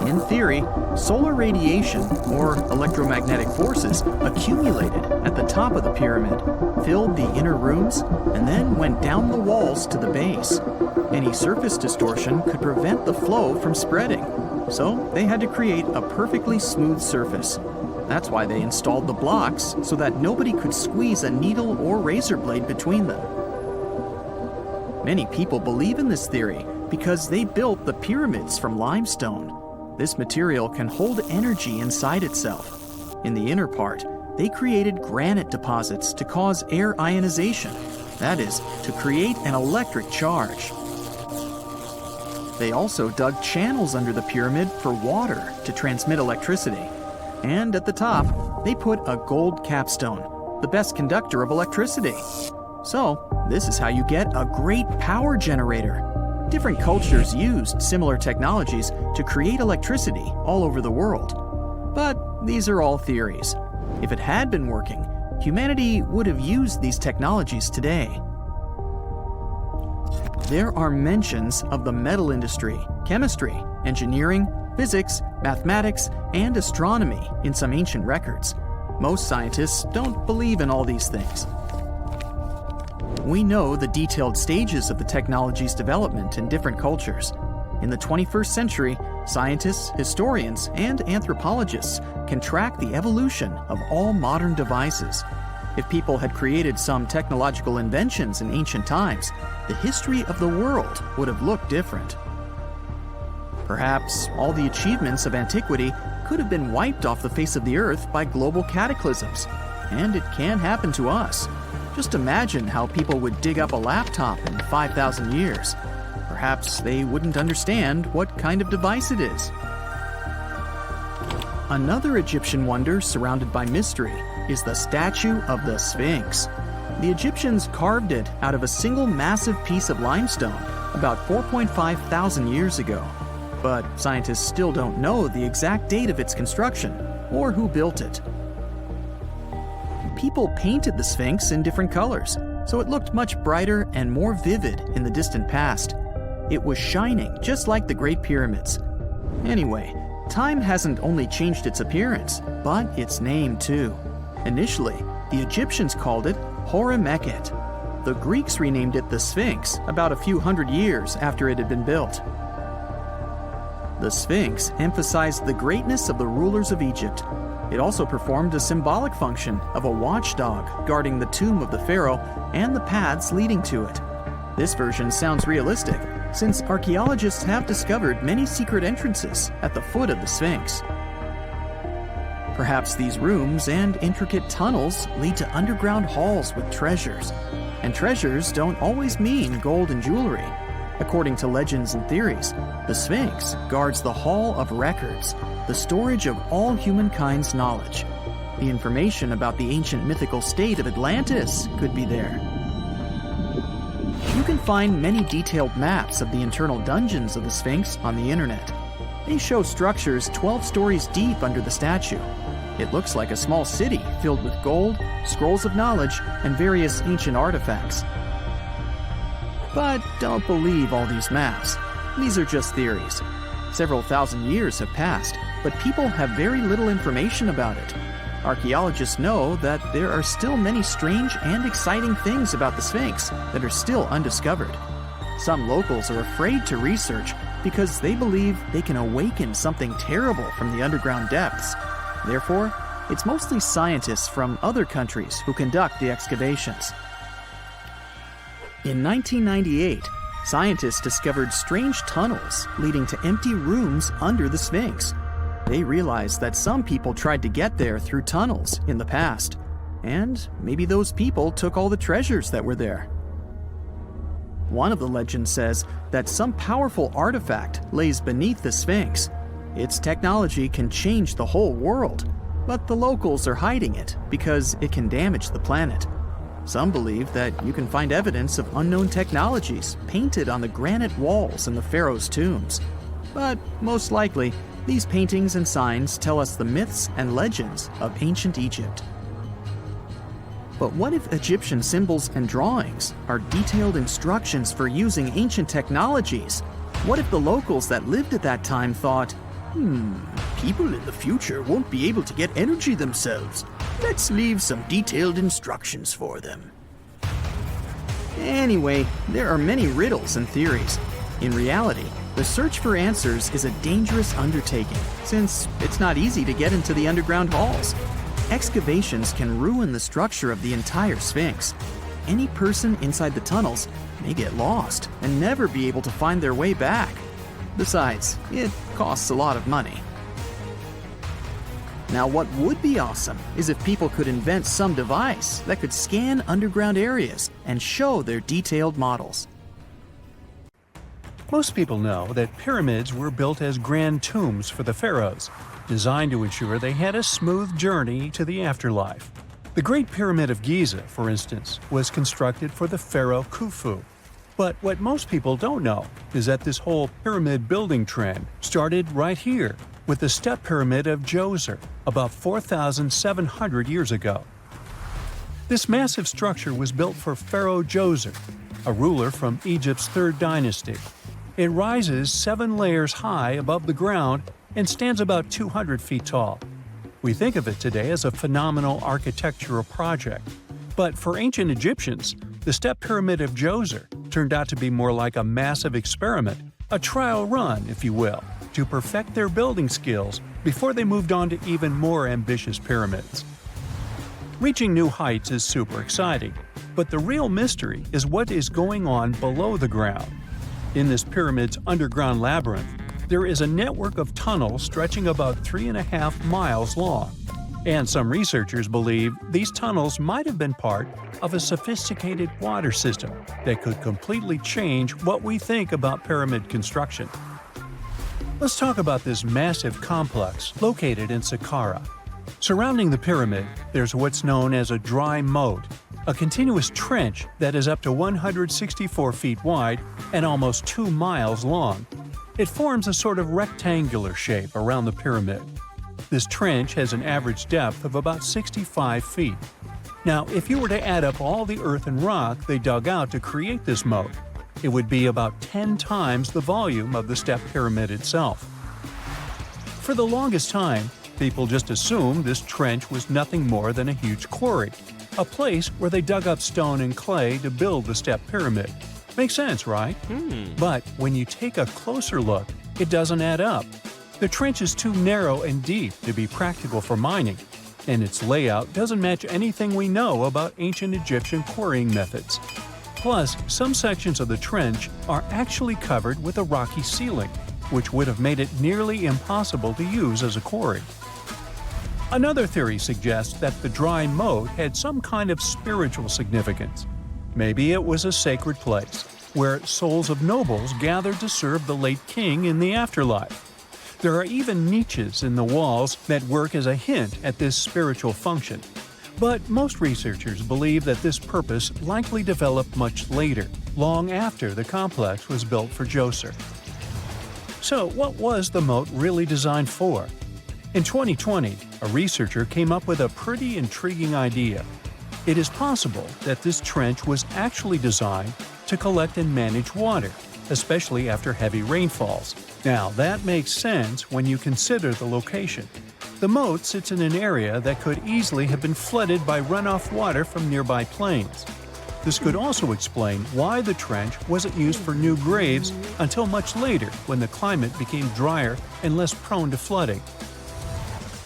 Speaker 1: In theory, solar radiation, or electromagnetic forces, accumulated at the top of the pyramid, filled the inner rooms, and then went down the walls to the base. Any surface distortion could prevent the flow from spreading, so they had to create a perfectly smooth surface. That's why they installed the blocks so that nobody could squeeze a needle or razor blade between them. Many people believe in this theory because they built the pyramids from limestone. This material can hold energy inside itself. In the inner part, they created granite deposits to cause air ionization, that is, to create an electric charge. They also dug channels under the pyramid for water to transmit electricity. And at the top, they put a gold capstone, the best conductor of electricity. So, this is how you get a great power generator. Different cultures used similar technologies to create electricity all over the world. But these are all theories. If it had been working, humanity would have used these technologies today. There are mentions of the metal industry, chemistry, engineering, physics, mathematics, and astronomy in some ancient records. Most scientists don't believe in all these things. We know the detailed stages of the technology's development in different cultures. In the 21st century, scientists, historians, and anthropologists can track the evolution of all modern devices. If people had created some technological inventions in ancient times, the history of the world would have looked different. Perhaps all the achievements of antiquity could have been wiped off the face of the earth by global cataclysms, and it can happen to us. Just imagine how people would dig up a laptop in 5,000 years. Perhaps they wouldn't understand what kind of device it is. Another Egyptian wonder surrounded by mystery is the statue of the Sphinx. The Egyptians carved it out of a single massive piece of limestone about 4.5 thousand years ago. But scientists still don't know the exact date of its construction or who built it. People painted the Sphinx in different colors, so it looked much brighter and more vivid in the distant past. It was shining just like the Great Pyramids. Anyway, Time hasn't only changed its appearance, but its name too. Initially, the Egyptians called it Horemeket. The Greeks renamed it the Sphinx about a few hundred years after it had been built. The Sphinx emphasized the greatness of the rulers of Egypt. It also performed a symbolic function of a watchdog guarding the tomb of the pharaoh and the paths leading to it. This version sounds realistic, since archaeologists have discovered many secret entrances at the foot of the Sphinx. Perhaps these rooms and intricate tunnels lead to underground halls with treasures. And treasures don't always mean gold and jewelry. According to legends and theories, the Sphinx guards the Hall of Records, the storage of all humankind's knowledge. The information about the ancient mythical state of Atlantis could be there. You can find many detailed maps of the internal dungeons of the Sphinx on the internet. They show structures 12 stories deep under the statue. It looks like a small city filled with gold, scrolls of knowledge, and various ancient artifacts. But don't believe all these maps. These are just theories. Several thousand years have passed, but people have very little information about it. Archaeologists know that there are still many strange and exciting things about the Sphinx that are still undiscovered. Some locals are afraid to research because they believe they can awaken something terrible from the underground depths. Therefore, it's mostly scientists from other countries who conduct the excavations. In 1998, scientists discovered strange tunnels leading to empty rooms under the Sphinx. They realized that some people tried to get there through tunnels in the past, and maybe those people took all the treasures that were there. One of the legends says that some powerful artifact lays beneath the Sphinx. Its technology can change the whole world, but the locals are hiding it because it can damage the planet. Some believe that you can find evidence of unknown technologies painted on the granite walls in the pharaoh's tombs. But most likely, these paintings and signs tell us the myths and legends of ancient Egypt. But what if Egyptian symbols and drawings are detailed instructions for using ancient technologies? What if the locals that lived at that time thought, people in the future won't be able to get energy themselves. Let's leave some detailed instructions for them. Anyway, there are many riddles and theories. In reality, the search for answers is a dangerous undertaking, since it's not easy to get into the underground halls. Excavations can ruin the structure of the entire Sphinx. Any person inside the tunnels may get lost and never be able to find their way back. Besides, it costs a lot of money. Now, what would be awesome is if people could invent some device that could scan underground areas and show their detailed models.
Speaker 2: Most people know that pyramids were built as grand tombs for the pharaohs, designed to ensure they had a smooth journey to the afterlife. The Great Pyramid of Giza, for instance, was constructed for the pharaoh Khufu. But what most people don't know is that this whole pyramid building trend started right here with the step pyramid of Djoser about 4,700 years ago. This massive structure was built for Pharaoh Djoser, a ruler from Egypt's 3rd dynasty. It rises 7 layers high above the ground and stands about 200 feet tall. We think of it today as a phenomenal architectural project, but for ancient Egyptians, the step pyramid of Djoser turned out to be more like a massive experiment, a trial run, if you will, to perfect their building skills before they moved on to even more ambitious pyramids. Reaching new heights is super exciting, but the real mystery is what is going on below the ground. In this pyramid's underground labyrinth, there is a network of tunnels stretching about 3.5 miles long, and some researchers believe these tunnels might have been part of a sophisticated water system that could completely change what we think about pyramid construction. Let's talk about this massive complex located in Saqqara. Surrounding the pyramid, there's what's known as a dry moat, a continuous trench that is up to 164 feet wide and almost 2 miles long. It forms a sort of rectangular shape around the pyramid. This trench has an average depth of about 65 feet. Now, if you were to add up all the earth and rock they dug out to create this moat, it would be about 10 times the volume of the step pyramid itself. For the longest time, people just assumed this trench was nothing more than a huge quarry, a place where they dug up stone and clay to build the step pyramid. Makes sense, right? But when you take a closer look, it doesn't add up. The trench is too narrow and deep to be practical for mining, and its layout doesn't match anything we know about ancient Egyptian quarrying methods. Plus, some sections of the trench are actually covered with a rocky ceiling, which would have made it nearly impossible to use as a quarry. Another theory suggests that the dry moat had some kind of spiritual significance. Maybe it was a sacred place, where souls of nobles gathered to serve the late king in the afterlife. There are even niches in the walls that work as a hint at this spiritual function. But most researchers believe that this purpose likely developed much later, long after the complex was built for Djoser. So, what was the moat really designed for? In 2020, a researcher came up with a pretty intriguing idea. It is possible that this trench was actually designed to collect and manage water, especially after heavy rainfalls. Now, that makes sense when you consider the location. The moat sits in an area that could easily have been flooded by runoff water from nearby plains. This could also explain why the trench wasn't used for new graves until much later when the climate became drier and less prone to flooding.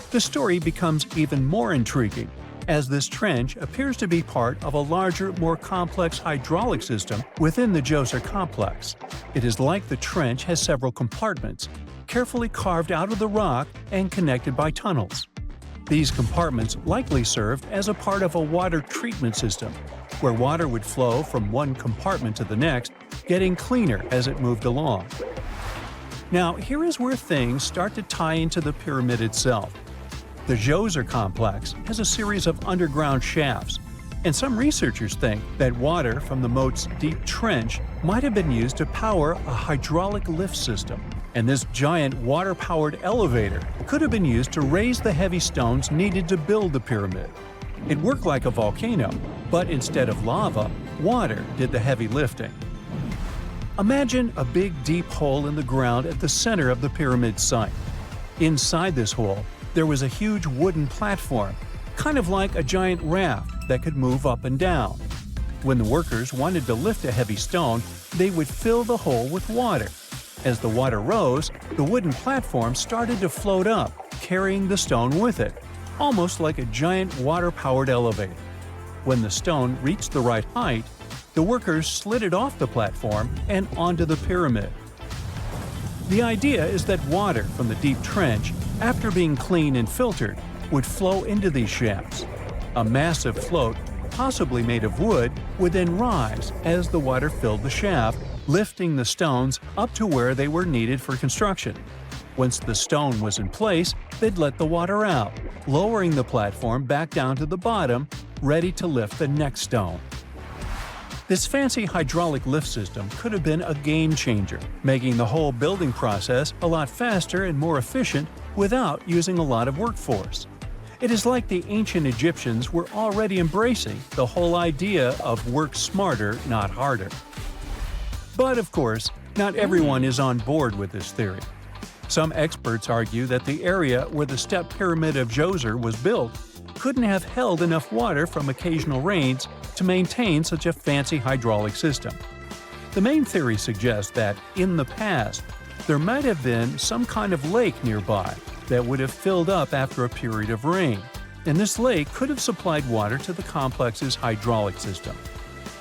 Speaker 2: The story becomes even more intriguing, as this trench appears to be part of a larger, more complex hydraulic system within the Djoser complex. It is like the trench has several compartments, carefully carved out of the rock and connected by tunnels. These compartments likely served as a part of a water treatment system, where water would flow from one compartment to the next, getting cleaner as it moved along. Now, here is where things start to tie into the pyramid itself. The Djoser complex has a series of underground shafts, and some researchers think that water from the moat's deep trench might have been used to power a hydraulic lift system, and this giant water-powered elevator could have been used to raise the heavy stones needed to build the pyramid. It worked like a volcano, but instead of lava, water did the heavy lifting. Imagine a big deep hole in the ground at the center of the pyramid site. Inside this hole, there was a huge wooden platform, kind of like a giant raft that could move up and down. When the workers wanted to lift a heavy stone, they would fill the hole with water. As the water rose, the wooden platform started to float up, carrying the stone with it, almost like a giant water-powered elevator. When the stone reached the right height, the workers slid it off the platform and onto the pyramid. The idea is that water from the deep trench, after being cleaned and filtered, would flow into these shafts. A massive float, possibly made of wood, would then rise as the water filled the shaft, lifting the stones up to where they were needed for construction. Once the stone was in place, they'd let the water out, lowering the platform back down to the bottom, ready to lift the next stone. This fancy hydraulic lift system could have been a game changer, making the whole building process a lot faster and more efficient without using a lot of workforce. It is like the ancient Egyptians were already embracing the whole idea of work smarter, not harder. But of course, not everyone is on board with this theory. Some experts argue that the area where the step pyramid of Djoser was built couldn't have held enough water from occasional rains to maintain such a fancy hydraulic system. The main theory suggests that, in the past, there might have been some kind of lake nearby that would have filled up after a period of rain, and this lake could have supplied water to the complex's hydraulic system.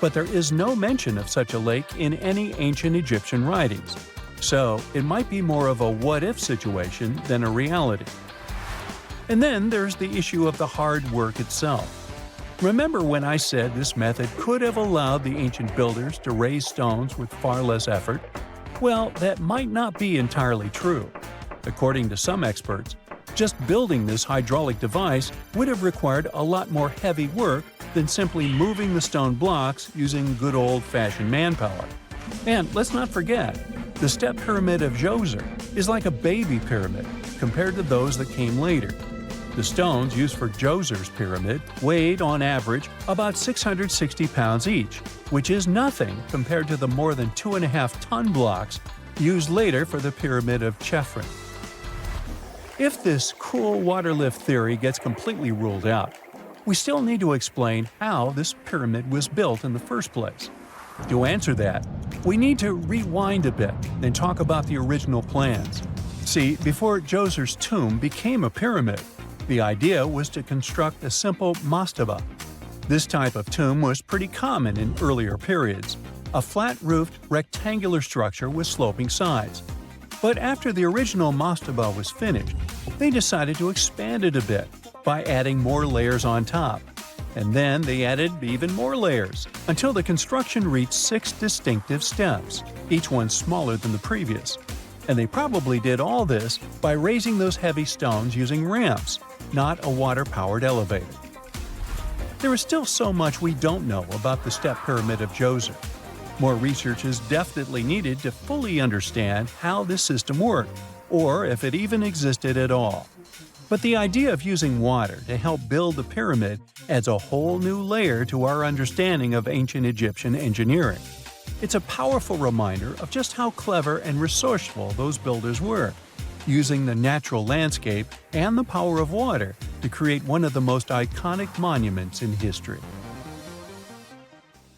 Speaker 2: But there is no mention of such a lake in any ancient Egyptian writings, so it might be more of a what-if situation than a reality. And then there's the issue of the hard work itself. Remember when I said this method could have allowed the ancient builders to raise stones with far less effort? Well, that might not be entirely true. According to some experts, just building this hydraulic device would have required a lot more heavy work than simply moving the stone blocks using good old-fashioned manpower. And let's not forget, the step pyramid of Djoser is like a baby pyramid compared to those that came later. The stones used for Djoser's pyramid weighed, on average, about 660 pounds each, which is nothing compared to the more than 2.5-ton blocks used later for the pyramid of Chephren. If this cool water lift theory gets completely ruled out, we still need to explain how this pyramid was built in the first place. To answer that, we need to rewind a bit and talk about the original plans. See, before Djoser's tomb became a pyramid, the idea was to construct a simple mastaba. This type of tomb was pretty common in earlier periods, a flat-roofed rectangular structure with sloping sides. But after the original mastaba was finished, they decided to expand it a bit by adding more layers on top. And then they added even more layers, until the construction reached 6 distinctive steps, each one smaller than the previous. And they probably did all this by raising those heavy stones using ramps, not a water-powered elevator. There is still so much we don't know about the step pyramid of Djoser. More research is definitely needed to fully understand how this system worked, or if it even existed at all. But the idea of using water to help build the pyramid adds a whole new layer to our understanding of ancient Egyptian engineering. It's a powerful reminder of just how clever and resourceful those builders were, using the natural landscape and the power of water to create one of the most iconic monuments in history.